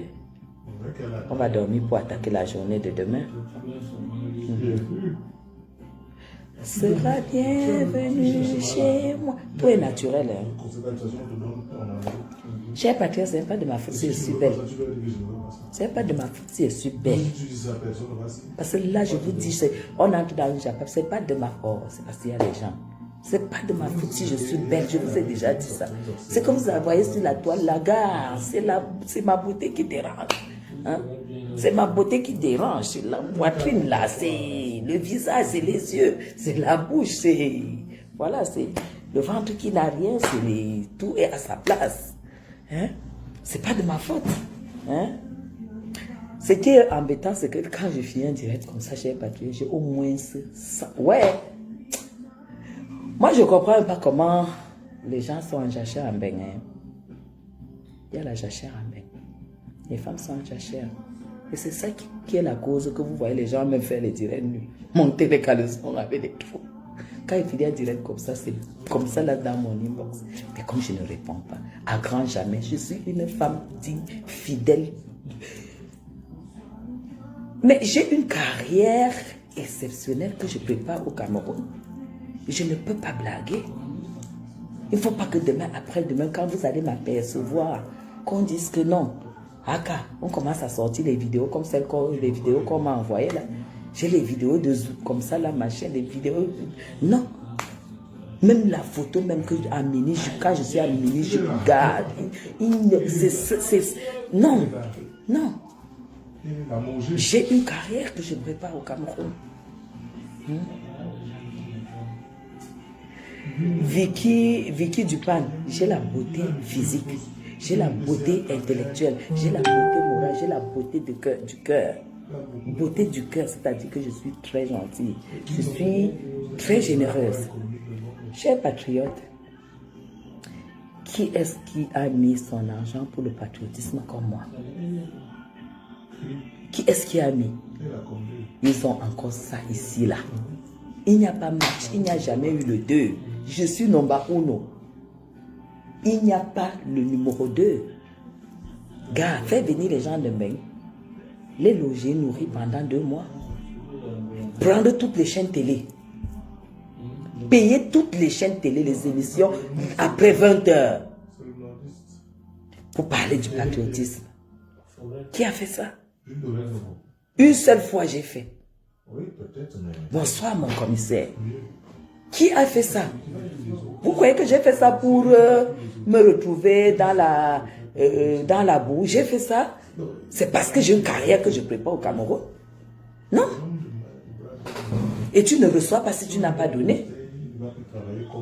on va dormir pour attaquer la journée de demain. Sera bienvenue chez moi. Tout est naturel. Hein? Chère Patricia, ce n'est pas de ma faute si je suis belle. Ce n'est pas de ma faute si je suis belle. Parce que là, je vous dis, on entre dans le Japon, ce n'est pas de ma faute, c'est parce qu'il y a des gens. Ce n'est pas de ma faute si je suis belle, je vous ai déjà dit ça. C'est comme vous voyez sur la toile, la gare, c'est ma beauté qui dérange. Hein? C'est ma beauté qui dérange, c'est la poitrine là, c'est le visage, c'est les yeux, c'est la bouche, c'est... Voilà, c'est le ventre qui n'a rien, tout est à sa place. Hein? C'est pas de ma faute. Hein? Ce qui est embêtant, c'est que quand je finis un direct comme ça, j'ai au moins ça. Ouais. Moi, je ne comprends pas comment les gens sont en jachère en beigne. Hein? Il y a la jachère en beigne. Les femmes sont en jachère. Et c'est ça qui est la cause que vous voyez les gens même faire les directs nus. Monter les caleçons avec des trous. Quand il finit un direct comme ça, c'est comme ça là dans mon inbox. Mais comme je ne réponds pas, à grand jamais, je suis une femme digne, fidèle. Mais j'ai une carrière exceptionnelle que je prépare au Cameroun. Je ne peux pas blaguer. Il ne faut pas que demain, après-demain, quand vous allez m'apercevoir, qu'on dise que non. Aka, on commence à sortir les vidéos comme les vidéos qu'on m'a envoyées là. J'ai les vidéos de Zoom comme ça, la machin, les vidéos. Non. Même la photo, même que à Mini, quand je suis à Mini, je regarde. Non. Non. J'ai une carrière que je prépare au Cameroun. Vicky Dupan, j'ai la beauté physique, j'ai la beauté intellectuelle, j'ai la beauté morale, j'ai la beauté du cœur. Beauté du cœur, c'est-à-dire que je suis très gentille, je suis très généreuse. Chers patriotes, qui est-ce qui a mis son argent pour le patriotisme comme moi? Qui est-ce qui a mis? Ils ont encore ça ici, là. Il n'y a pas match, il n'y a jamais eu le 2. Je suis number 1. Il n'y a pas le numéro 2. Gars, fais venir les gens de bain, les loger, nourrir pendant 2 mois. Prendre toutes les chaînes télé. Payer toutes les chaînes télé, les émissions après 20 heures. Pour parler du patriotisme. Qui a fait ça? Une seule fois j'ai fait. Bonsoir mon commissaire. Qui a fait ça? Vous croyez que j'ai fait ça pour me retrouver dans la boue? J'ai fait ça. C'est parce que j'ai une carrière que je prépare au Cameroun. Non. Et tu ne reçois pas si tu n'as pas donné.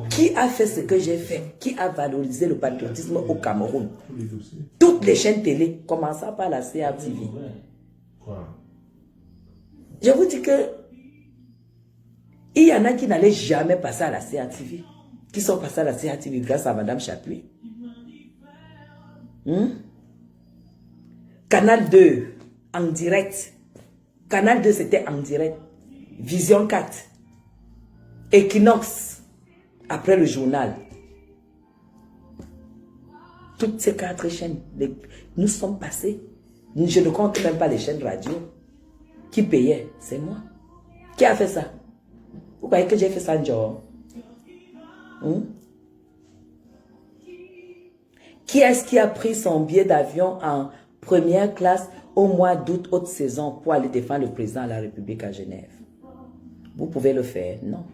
Qui a fait ce que j'ai fait? Qui a valorisé le patriotisme au Cameroun? Toutes les chaînes télé, commençant par la CRTV. Je vous dis que il y en a qui n'allaient jamais passer à la CRTV, qui sont passés à la CRTV grâce à Madame Chapuis. Canal 2, en direct. Canal 2, c'était en direct. Vision 4. Equinox, après le journal. Toutes ces 4 chaînes, nous sommes passés. Je ne compte même pas les chaînes radio. Qui payait? C'est moi. Qui a fait ça? Vous croyez que j'ai fait ça, John? Qui est-ce qui a pris son billet d'avion en première classe au mois d'août, haute saison, pour aller défendre le président de la République à Genève. Vous pouvez le faire, non?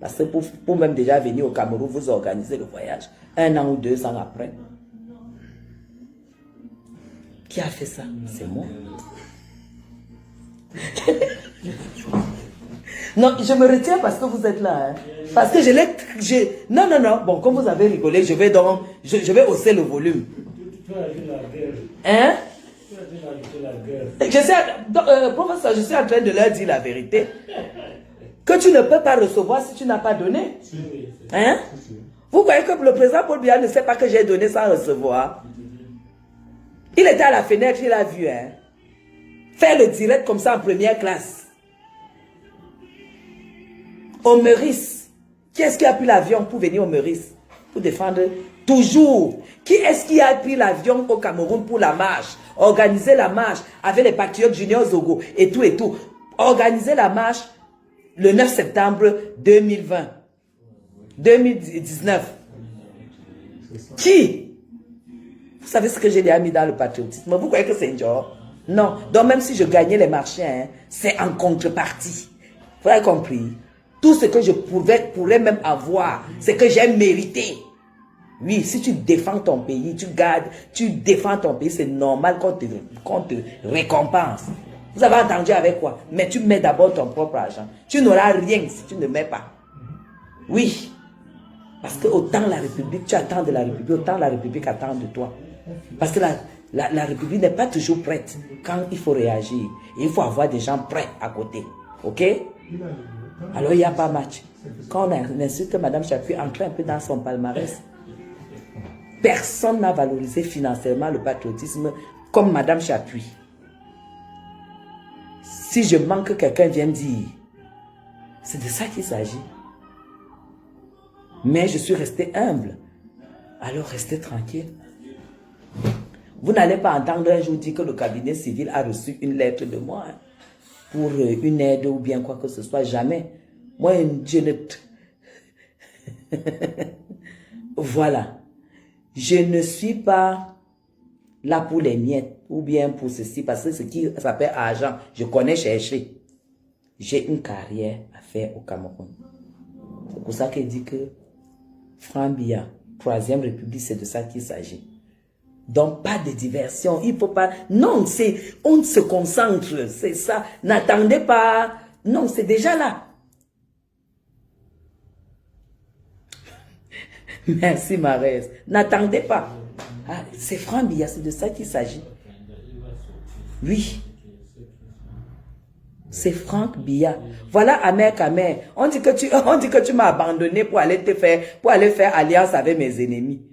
Parce que pour même déjà venir au Cameroun, vous organisez le voyage 1 an ou 2 ans après. Qui a fait ça? C'est moi. Non, je me retiens parce que vous êtes là. Hein. Parce que je l'ai... Non. Bon, comme vous avez rigolé, je vais donc... Je vais hausser le volume. Tu as dit la guerre. Hein? Tu as dit la guerre. Professeur, je suis en train de leur dire la vérité. Que tu ne peux pas recevoir si tu n'as pas donné. Hein? Vous croyez que le président Paul Biya ne sait pas que j'ai donné sans recevoir? Il était à la fenêtre, il a vu. Hein? Faire le direct comme ça en première classe. Au Meurice. Qui est-ce qui a pris l'avion pour venir au Meurice? Pour défendre toujours. Qui est-ce qui a pris l'avion au Cameroun pour la marche? Organiser la marche avec les patriotes Junior Zogo et tout et tout. Organiser la marche le 9 septembre 2020. 2019. Qui? Vous savez ce que j'ai déjà mis dans le patriotisme? Vous croyez que c'est un genre? Non. Donc même si je gagnais les marchés, hein, c'est en contrepartie. Vous avez compris? Tout ce que je pourrais même avoir, c'est que j'ai mérité. Oui, si tu défends ton pays, tu défends ton pays, c'est normal qu'on te récompense. Vous avez entendu avec quoi? Mais tu mets d'abord ton propre argent. Tu n'auras rien si tu ne mets pas. Oui. Parce que autant la République, tu attends de la République, autant la République attend de toi. Parce que la République n'est pas toujours prête quand il faut réagir. Et il faut avoir des gens prêts à côté. Ok? Alors il n'y a pas match. Quand on insulte Mme Chapuis, entre un peu dans son palmarès. Personne n'a valorisé financièrement le patriotisme comme Mme Chapuis. Si je manque, quelqu'un vient dire, c'est de ça qu'il s'agit. Mais je suis resté humble. Alors restez tranquille. Vous n'allez pas entendre un jour dire que le cabinet civil a reçu une lettre de moi hein, pour une aide ou bien quoi que ce soit. Jamais. Moi, je ne... Voilà. Je ne suis pas là pour les miettes ou bien pour ceci parce que ce qui s'appelle argent, je connais chercher. J'ai une carrière à faire au Cameroun. C'est pour ça qu'il dit que Franck Biya, 3e République, c'est de ça qu'il s'agit. Donc, pas de diversion. Il ne faut pas... Non, on se concentre. C'est ça. N'attendez pas. Non, c'est déjà là. Merci, Marès. N'attendez pas. Ah, c'est Franck Biya, c'est de ça qu'il s'agit. Oui. C'est Franck Biya. Voilà Amer Kamer. On dit que tu m'as abandonné pour aller faire alliance avec mes ennemis.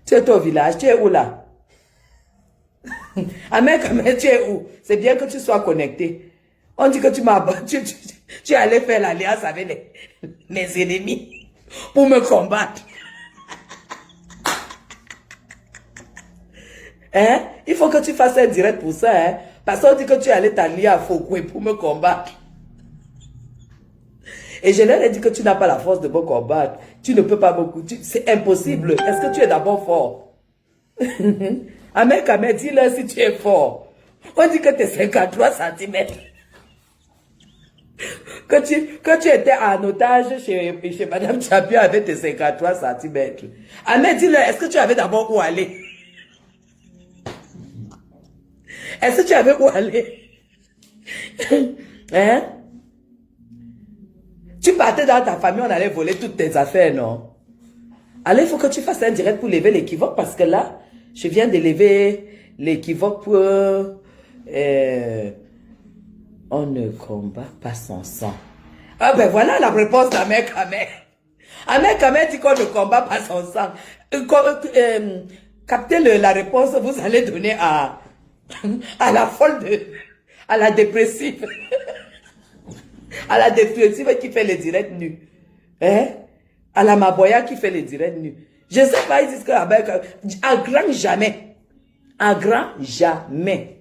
Tu es au village, tu es où là? Amer Kamer, tu es où? C'est bien que tu sois connecté. On dit que tu es allé faire l'alliance avec mes ennemis pour me combattre. Hein? Il faut que tu fasses un direct pour ça, hein? Parce qu'on dit que tu es allé t'allier à Fokoué pour me combattre. Et je leur ai dit que tu n'as pas la force de me combattre. Tu ne peux pas beaucoup. C'est impossible. Est-ce que tu es d'abord fort? Amer Kamer, dis-leur si tu es fort. On dit que tu es 53 cm. Que tu étais en otage chez Mme Chapuis avec tes 53 cm. Amer, dis-leur, est-ce que tu avais d'abord où aller? Est-ce que tu avais où aller? Hein? Tu partais dans ta famille, on allait voler toutes tes affaires, non? Alors, il faut que tu fasses un direct pour lever l'équivoque, parce que là, je viens de lever l'équivoque pour... on ne combat pas son sang. Ah ben voilà la réponse d'Amer Kamer. Amer Kamer dit qu'on ne combat pas son sang. Captez la réponse, vous allez donner à la folle à la dépressive. À la dépressive qui fait les directs nus. Hein? À la Maboya qui fait les directs nus. Je ne sais pas, ils disent qu'à grand jamais, à grand jamais,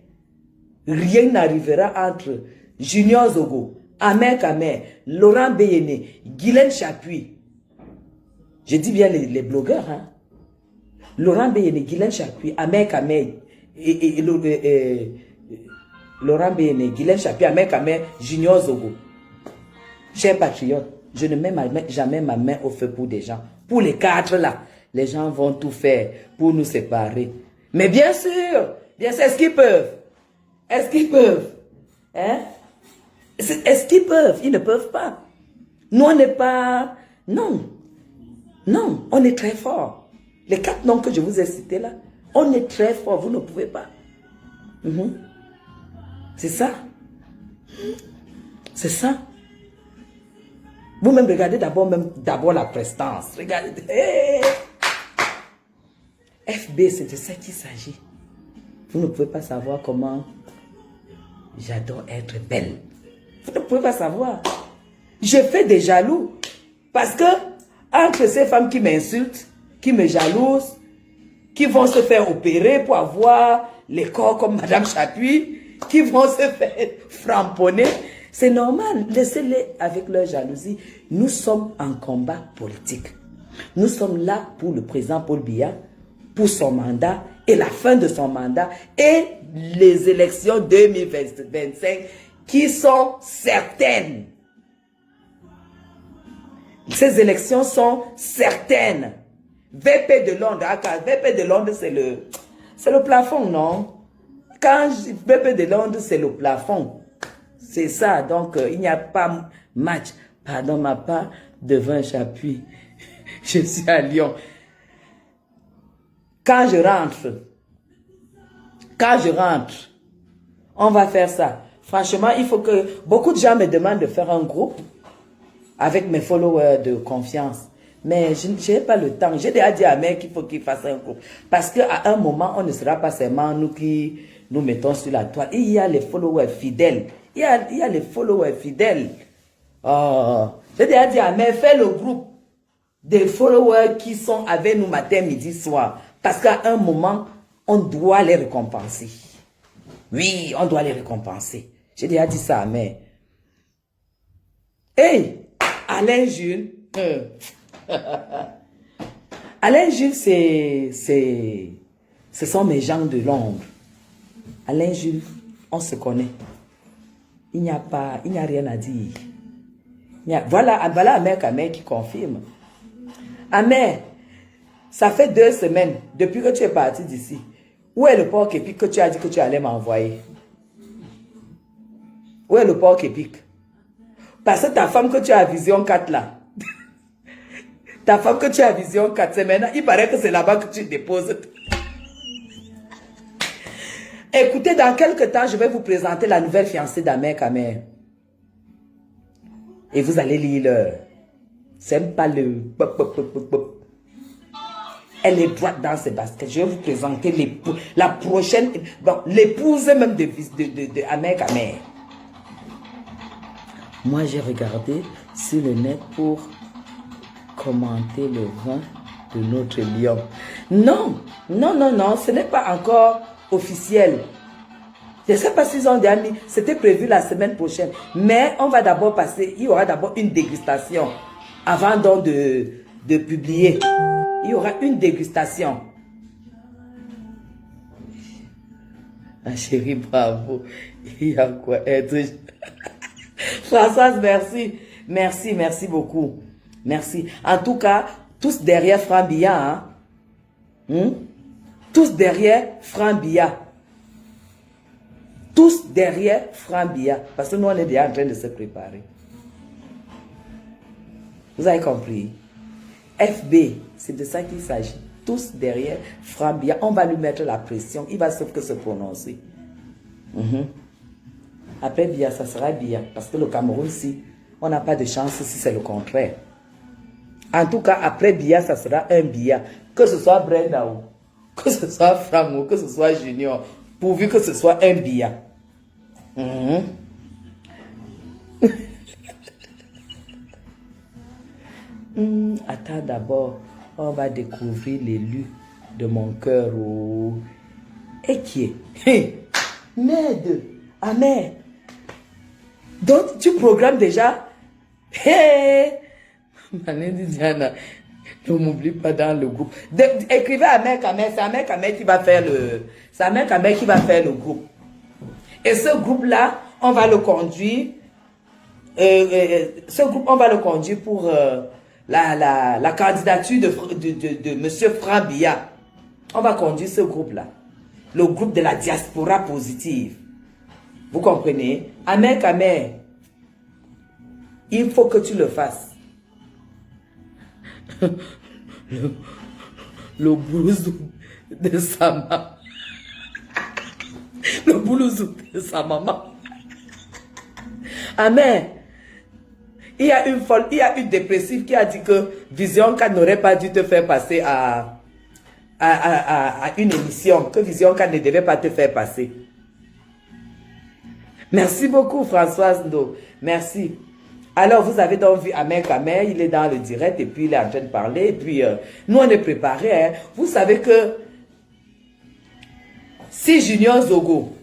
rien n'arrivera entre Junior Zogo, Amer Kamer, Laurent Béyéné, Guylaine Chapuis. Je dis bien les blogueurs, hein? Laurent Béyéné, Guylaine Chapuis, Amer Kamer, Laurent Béné, Guylaine Chapi, Amer Kamer, Junior Zogo. Chers patriotes, je ne mets jamais ma main au feu pour des gens. Pour les 4 là, les gens vont tout faire pour nous séparer. Mais bien sûr, est-ce qu'ils peuvent? Est-ce qu'ils peuvent? Hein? Est-ce qu'ils peuvent? Ils ne peuvent pas. Nous, on n'est pas... Non. Non, on est très fort. Les 4 noms que je vous ai cités là, on est très fort. Vous ne pouvez pas. C'est ça. C'est ça. Vous-même, regardez d'abord la prestance. Regardez. Hey! FB, c'est de ça qu'il s'agit. Vous ne pouvez pas savoir comment j'adore être belle. Vous ne pouvez pas savoir. Je fais des jaloux. Parce que, entre ces femmes qui m'insultent, qui me jalousent, qui vont se faire opérer pour avoir les corps comme Madame Chapuis, qui vont se faire framponner, c'est normal. Laissez-les avec leur jalousie. Nous sommes en combat politique. Nous sommes là pour le président Paul Biya, pour son mandat et la fin de son mandat et les élections 2025 qui sont certaines. Ces élections sont certaines. VP de Londres, VP de Londres c'est le plafond, non? Quand VP de Londres c'est le plafond. C'est ça, donc il n'y a pas match, pardon ma part, devant Chapuis. Je suis à Lyon. Quand je rentre, on va faire ça. Franchement, il faut que... Beaucoup de gens me demandent de faire un groupe avec mes followers de confiance. Mais je n'ai pas le temps. J'ai déjà dit à Amer qu'il faut qu'il fasse un groupe. Parce qu'à un moment, on ne sera pas seulement nous qui nous mettons sur la toile. Il y a les followers fidèles. Il y a les followers fidèles. Oh, j'ai déjà dit à Amer, fais le groupe des followers qui sont avec nous matin, midi, soir. Parce qu'à un moment, on doit les récompenser. Oui, on doit les récompenser. J'ai déjà dit ça à Amer. Hey, Alain Jules. Alain Jules, ce sont mes gens de Londres. Alain Jules, on se connaît. Il n'y a rien à dire. Voilà Amer Kamer qui confirme. Amer, ça fait 2 semaines depuis que tu es parti d'ici. Où est le porc épic que tu as dit que tu allais m'envoyer? Où est le porc épic? Parce que ta femme que tu as à Vision 4 là, ta femme que tu as à Vision 4, c'est maintenant, il paraît que c'est là-bas que tu déposes. Écoutez, dans quelques temps, je vais vous présenter la nouvelle fiancée d'Amer Kamer. Et vous allez lire l'heure. C'est pas le... Elle est droite dans ses baskets. Je vais vous présenter la prochaine... l'épouse même de Amer Kamer. Moi, j'ai regardé sur le net pour commenter le vin de notre lion. Non, ce n'est pas encore officiel. Je ne sais pas s'ils ont déjà mis, c'était prévu la semaine prochaine. Mais on va d'abord passer, il y aura d'abord une dégustation avant donc de publier. Il y aura une dégustation. Ma chérie, bravo. Il y a quoi être... Françoise, merci. Merci beaucoup. Merci. En tout cas, tous derrière Franck Biya. Hein? Tous derrière Franck Biya. Tous derrière Franck Biya. Parce que nous, on est déjà en train de se préparer. Vous avez compris? FB, c'est de ça qu'il s'agit. Tous derrière Franck Biya. On va lui mettre la pression. Il va sauf que se prononcer. Après Biya, ça sera Biya. Parce que le Cameroun, si on n'a pas de chance si c'est le contraire. En tout cas, après Biya, ça sera un Biya. Que ce soit Brenda ou que ce soit Franck ou que ce soit Junior. Pourvu que ce soit un Biya. Attends d'abord. On va découvrir l'élu de mon cœur. Et qui est Merde. Amer. Donc, tu programmes déjà. Diana. Ne m'oublie pas dans le groupe. Écrivez à Mère Kamel, c'est à Mère Kamel qui va faire c'est à Mère Kamel qui va faire le groupe. Et ce groupe-là, on va le conduire. Ce groupe, on va le conduire pour la candidature de Monsieur Franck Biya. On va conduire ce groupe-là. Le groupe de la diaspora positive. Vous comprenez? À Mère Kamel, il faut que tu le fasses. Le blouson de sa maman. Le blouson de sa maman. Amen. Il y a une folle, il y a une dépressive qui a dit que Vision 4 n'aurait pas dû te faire passer à une émission, que Vision 4 ne devait pas te faire passer. Merci beaucoup Françoise Ndo. Merci. Alors, vous avez donc vu Amen Kamel, il est dans le direct et puis il est en train de parler. Et puis, nous, on est préparés. Hein. Vous savez que si Junior Zogo,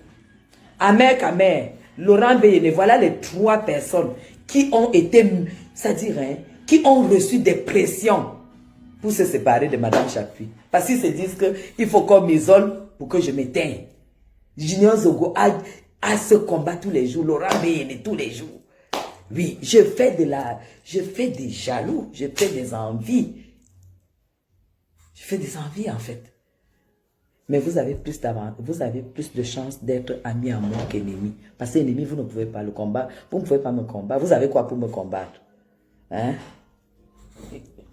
Amen Kamel, Laurent Beyene, voilà les 3 personnes qui ont été, c'est-à-dire, hein, qui ont reçu des pressions pour se séparer de Madame Chapuis. Parce qu'ils se disent qu'il faut qu'on m'isole pour que je m'éteigne. Junior Zogo a ce combat tous les jours, Laurent Beyene tous les jours. Oui, je fais des jaloux, je fais des envies. Je fais des envies en fait. Mais vous avez plus de chances d'être ami à moi qu'ennemi. Parce que ennemi, vous ne pouvez pas le combattre. Vous ne pouvez pas me combattre. Vous avez quoi pour me combattre? Hein?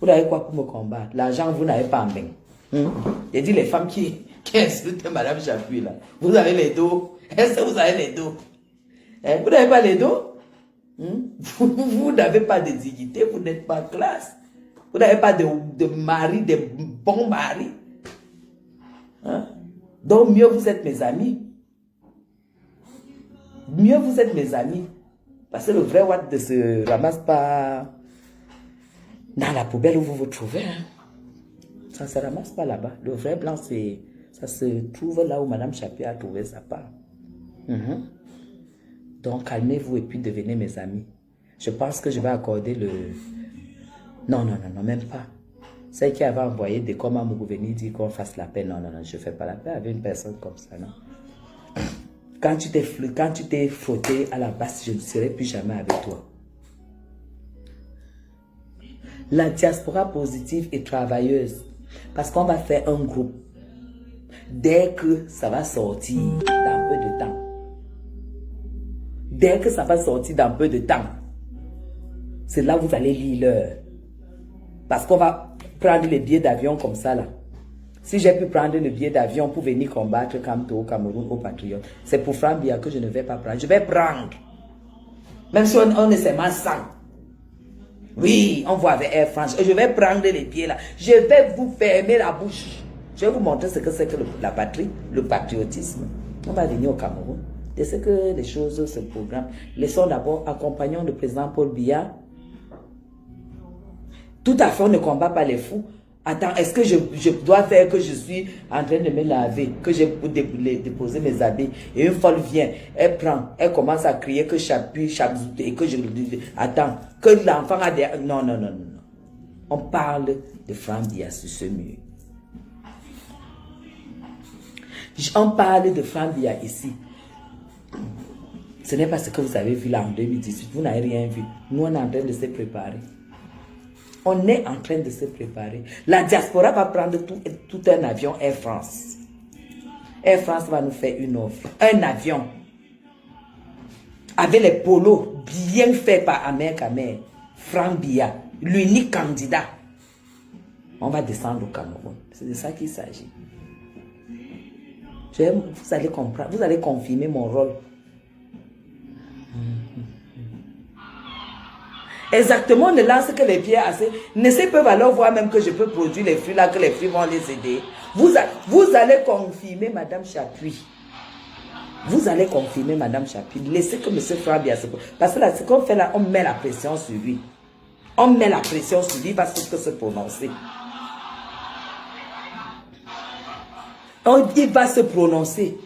Vous avez quoi pour me combattre? L'argent, vous n'avez pas en main. J'ai dit les femmes qui insultent Madame Chapuis là. Vous avez les dos. Est-ce que vous avez les dos? Hein? Vous n'avez pas les dos? Vous n'avez pas de dignité, vous n'êtes pas classe. Vous n'avez pas de mari, de bons maris. Hein? Donc mieux vous êtes mes amis. Mieux vous êtes mes amis. Parce que le vrai Watt ne se ramasse pas dans la poubelle où vous vous trouvez. Hein? Ça ne se ramasse pas là-bas. Le vrai blanc, ça se trouve là où Madame Chapuis a trouvé sa part. Donc, calmez-vous et puis devenez mes amis. Je pense que je vais accorder le... Non, même pas. Celle qui avait envoyé des commandes à Mougouveni dit qu'on fasse la paix. Non, je ne fais pas la paix avec une personne comme ça, non. Quand tu t'es frotté à la base, je ne serai plus jamais avec toi. La diaspora positive et travailleuse. Parce qu'on va faire un groupe. Dès que ça va sortir dans peu de temps. Dès que ça va sortir dans peu de temps, c'est là où vous allez lire l'heure. Parce qu'on va prendre les billets d'avion comme ça là. Si j'ai pu prendre le billet d'avion pour venir combattre Kamto au Cameroun, au Patriote, c'est pour Franck Biya que je ne vais pas prendre. Je vais prendre. Même si on est seulement 100. Oui, on voit avec Air France. Je vais prendre les billets là. Je vais vous fermer la bouche. Je vais vous montrer ce que c'est que la patrie, le patriotisme. On va venir au Cameroun. De ce que les choses se programment. Laissons d'abord, accompagnons le président Paul Biya. Tout à fait, on ne combat pas les fous. Attends, est-ce que je dois faire que je suis en train de me laver, que j'ai déposé mes habits, et une folle vient, elle prend, elle commence à crier que Chapuis, et que je... Attends, que l'enfant a des... Non. On parle de Franck Biya sur ce mur. On parle de Franck Biya ici. Ce n'est pas ce que vous avez vu là en 2018. Vous n'avez rien vu. Nous, on est en train de se préparer. On est en train de se préparer. La diaspora va prendre tout un avion Air France. Air France va nous faire une offre. Un avion. Avec les polos bien faits par Amen Kamel. Franck Biya. L'unique candidat. On va descendre au Cameroun. C'est de ça qu'il s'agit. Vous allez comprendre. Vous allez confirmer mon rôle. Exactement, on ne lance que les pieds assez. Ils peuvent alors voir même que je peux produire les fruits là, que les fruits vont les aider. Vous allez confirmer Madame Chapuis. Vous allez confirmer Madame Chapuis. Laissez que M. Franck Biya se... Parce que là, ce qu'on fait là, on met la pression sur lui. On met la pression sur lui, il va se prononcer. Il va se prononcer.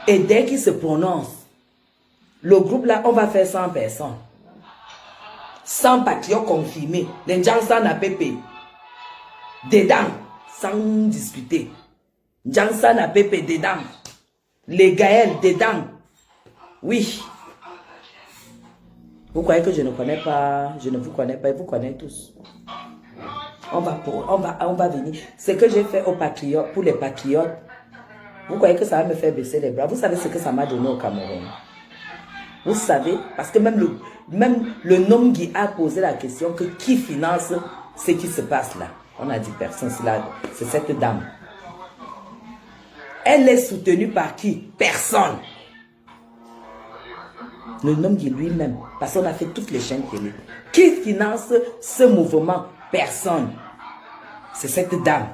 Et dès qu'il se prononce, le groupe là, on va faire 100 personnes. sans patriotes confirmés, les gens sans APP, dedans, sans discuter. Gens sans APP, dedans. Les Gaël, dedans. Oui. Vous croyez que je ne connais pas, je ne vous connais pas, vous connaissez tous. On va venir. Ce que j'ai fait aux patriotes, pour les patriotes, vous croyez que ça va me faire baisser les bras? Vous savez ce que ça m'a donné au Cameroun? Vous savez, parce que même le Nongi a posé la question que qui finance ce qui se passe là? On a dit personne, c'est cette dame. Elle est soutenue par qui? Personne. Le Nongi lui-même, parce qu'on a fait toutes les chaînes télé. Qui finance ce mouvement? Personne. C'est cette dame.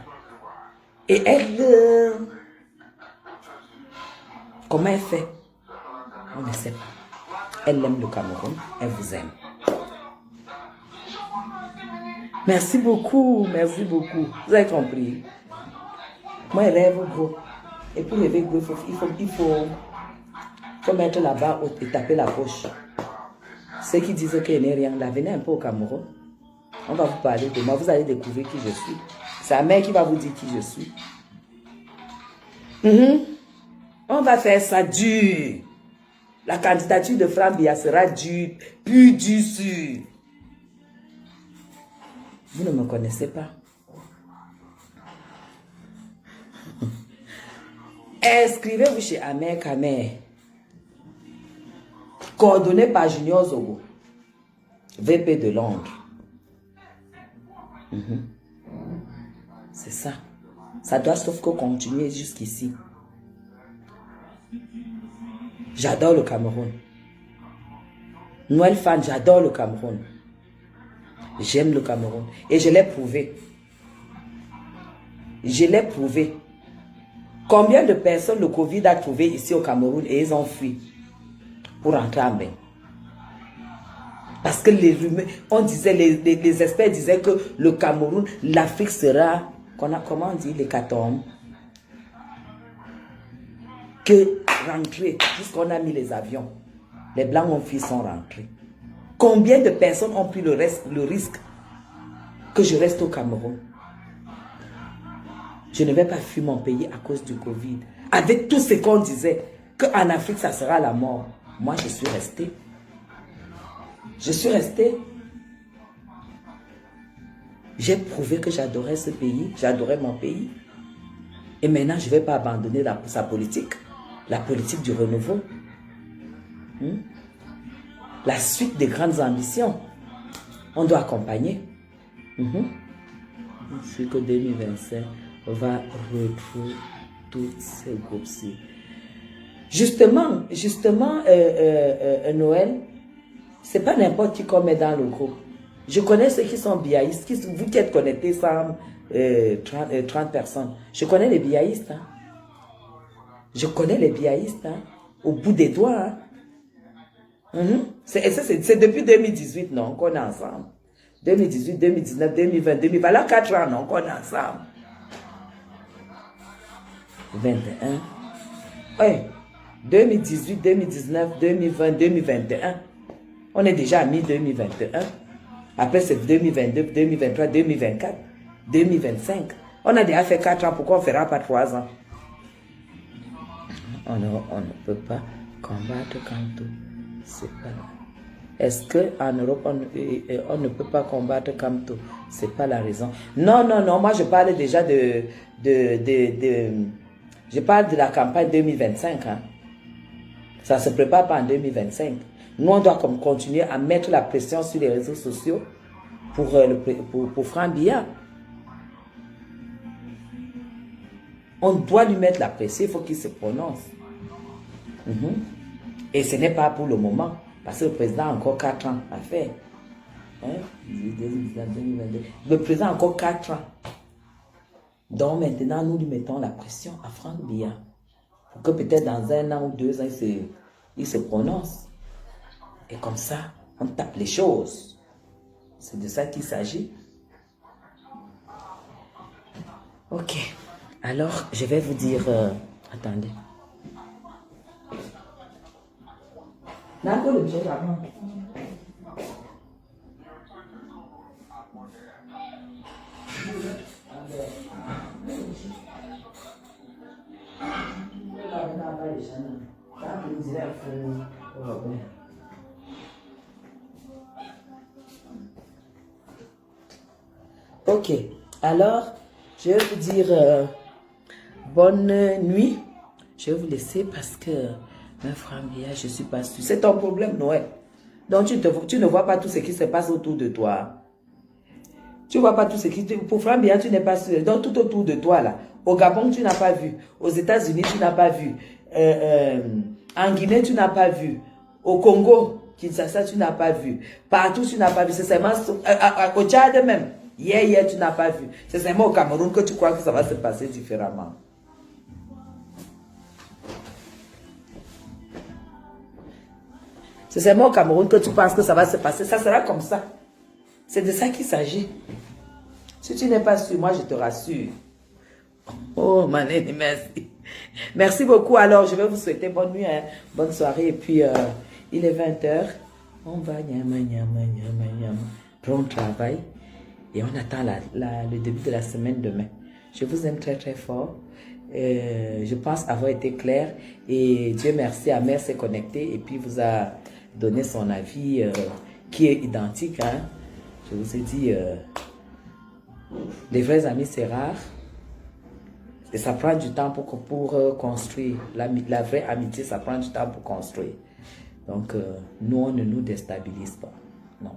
Et elle... comment elle fait? On ne sait pas. Elle aime le Cameroun, elle vous aime. Merci beaucoup, merci beaucoup. Vous avez compris. Moi, elle rêve gros. Et pour rêver gros, il faut mettre la barre haute et taper la poche. Ceux qui disent qu'il n'est rien là, venez un peu au Cameroun. On va vous parler de moi, vous allez découvrir qui je suis. C'est la mère qui va vous dire qui je suis. On va faire ça dur. La candidature de Franck Biya sera dure, plus dure sûr. Vous ne me connaissez pas. Inscrivez-vous chez Amer Kamer. Coordonné par Junior Zogo. VP de Londres. C'est ça. Ça doit sauf que continuer jusqu'ici. J'adore le Cameroun. Noël Fan, j'adore le Cameroun. J'aime le Cameroun. Et je l'ai prouvé. Je l'ai prouvé. Combien de personnes le Covid a trouvé ici au Cameroun et ils ont fui pour rentrer en bain? Parce que les rumeurs, on disait, les experts disaient que le Cameroun, l'Afrique sera, comment on dit, l'hécatombe, que rentrer, puisqu'on a mis les avions, les Blancs ont fui, sont rentrés. Combien de personnes ont pris le risque que je reste au Cameroun? Je ne vais pas fuir mon pays à cause du Covid. Avec tout ce qu'on disait, qu'en Afrique, ça sera la mort. Moi, je suis resté. Je suis resté. J'ai prouvé que j'adorais ce pays, j'adorais mon pays. Et maintenant, je ne vais pas abandonner sa politique, la politique du renouveau. La suite des grandes ambitions. On doit accompagner. C'est que 2025, on va retrouver tous ces groupes-ci. Justement, Noël, c'est pas n'importe qui qu'on met dans le groupe. Je connais ceux qui sont biaïstes, vous qui êtes connectés, 30 personnes. Je connais les biaïstes. Hein. Je connais les biaïstes. Hein. Au bout des doigts. Hein. C'est depuis 2018, non, qu'on est ensemble. 2018, 2019, 2020, 2020. Voilà 4 ans, non, qu'on est ensemble. 21. Oui. 2018, 2019, 2020, 2021. On est déjà à mi-2021. Après, c'est 2022, 2023, 2024, 2025. On a déjà fait 4 ans. Pourquoi on ne fera pas 3 ans? On ne peut pas combattre Kamto. C'est pas... Est-ce qu'en Europe, on ne peut pas combattre Kamto? C'est pas la raison. Non, non, non. Moi, je parle déjà je parle de la campagne 2025. Hein. Ça ne se prépare pas en 2025. Nous, on doit continuer à mettre la pression sur les réseaux sociaux pour Franck Biya. On doit lui mettre la pression, il faut qu'il se prononce. Et ce n'est pas pour le moment, parce que le président a encore 4 ans à faire. Hein? Le président a encore 4 ans. Donc maintenant, nous lui mettons la pression à Franck Biya. Pour que peut-être dans 1 an ou 2 ans, il se prononce. Et comme ça, on tape les choses. C'est de ça qu'il s'agit. Ok. Alors, je vais vous dire... attendez. Ok, alors, je vais vous dire bonne nuit. Je vais vous laisser parce que, ma frère, je ne suis pas sûre. C'est ton problème, Noël. Donc, tu ne vois pas tout ce qui se passe autour de toi. Tu ne vois pas tout ce qui... Pour Frambia, tu n'es pas sûr. Donc, tout autour de toi, là. Au Gabon, tu n'as pas vu. Aux États-Unis, tu n'as pas vu. En Guinée, tu n'as pas vu. Au Congo, Kinshasa, tu n'as pas vu. Partout, tu n'as pas vu. C'est seulement... au Tchad même. Hier, tu n'as pas vu. C'est seulement au Cameroun que tu crois que ça va se passer différemment. C'est seulement au Cameroun que tu penses que ça va se passer. Ça sera comme ça. C'est de ça qu'il s'agit. Si tu n'es pas sûr, moi je te rassure. Oh, Manene, merci. Merci beaucoup. Alors, je vais vous souhaiter bonne nuit, hein, bonne soirée. Et puis, il est 20h. On va bon travail. Et on attend le début de la semaine demain. Je vous aime très, très fort. Je pense avoir été clair. Et Dieu merci, Amer s'est connecté et puis vous a donné son avis qui est identique. Hein. Je vous ai dit, les vrais amis, c'est rare. Et ça prend du temps pour construire. La vraie amitié, ça prend du temps pour construire. Donc, nous, on ne nous déstabilise pas. Non.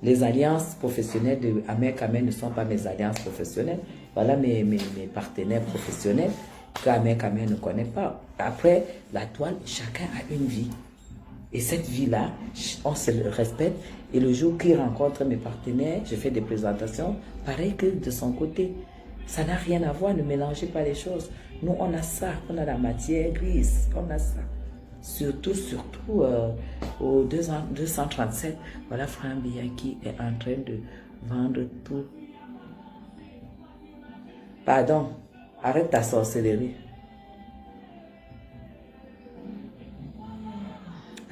Les alliances professionnelles de Amer Kamer ne sont pas mes alliances professionnelles. Voilà mes partenaires professionnels qu'Amer Kamer ne connaît pas. Après, la toile, chacun a une vie. Et cette vie-là, on se le respecte. Et le jour qu'il rencontre mes partenaires, je fais des présentations, pareil que de son côté. Ça n'a rien à voir, ne mélangez pas les choses. Nous, on a ça, on a la matière grise, on a ça. Surtout au 237, voilà Frambia qui est en train de vendre tout. Pardon, arrête ta sorcellerie.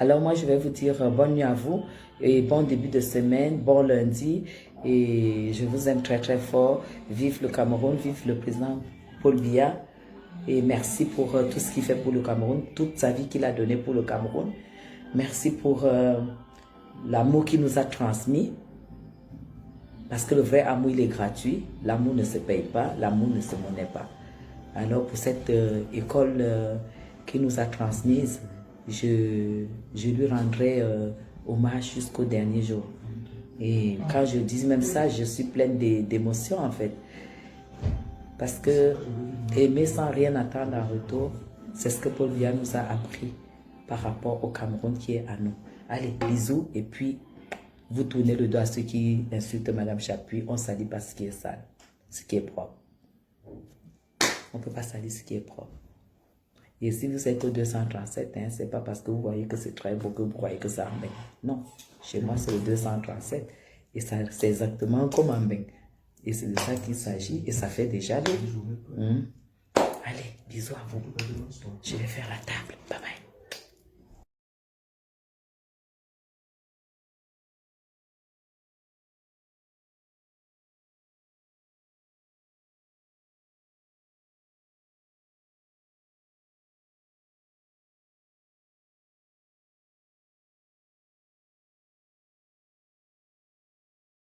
Alors moi, je vais vous dire bonne nuit à vous et bon début de semaine, bon lundi. Et je vous aime très très fort. Vive le Cameroun, vive le président Paul Biya. Et merci pour tout ce qu'il fait pour le Cameroun, toute sa vie qu'il a donnée pour le Cameroun. Merci pour l'amour qu'il nous a transmis. Parce que le vrai amour, il est gratuit. L'amour ne se paye pas, l'amour ne se monnaie pas. Alors pour cette école qu'il nous a transmise, je lui rendrai hommage jusqu'au dernier jour. Et quand je dis même ça, je suis pleine d'émotions en fait. Parce que aimer sans rien attendre en retour, c'est ce que Paul Biya nous a appris par rapport au Cameroun qui est à nous. Allez, bisous. Et puis, vous tournez le doigt à ceux qui insultent Madame Chapuis. On ne salit pas ce qui est sale, ce qui est propre. On ne peut pas salir ce qui est propre. Et si vous êtes au 237, hein, ce n'est pas parce que vous voyez que c'est très beau que vous croyez que ça embête. Non, chez moi c'est le 237. Et c'est exactement comme en Mbeng. Et c'est de ça qu'il s'agit. Et ça fait déjà des... Allez, bisous à vous. Je vais faire la table. Bye bye.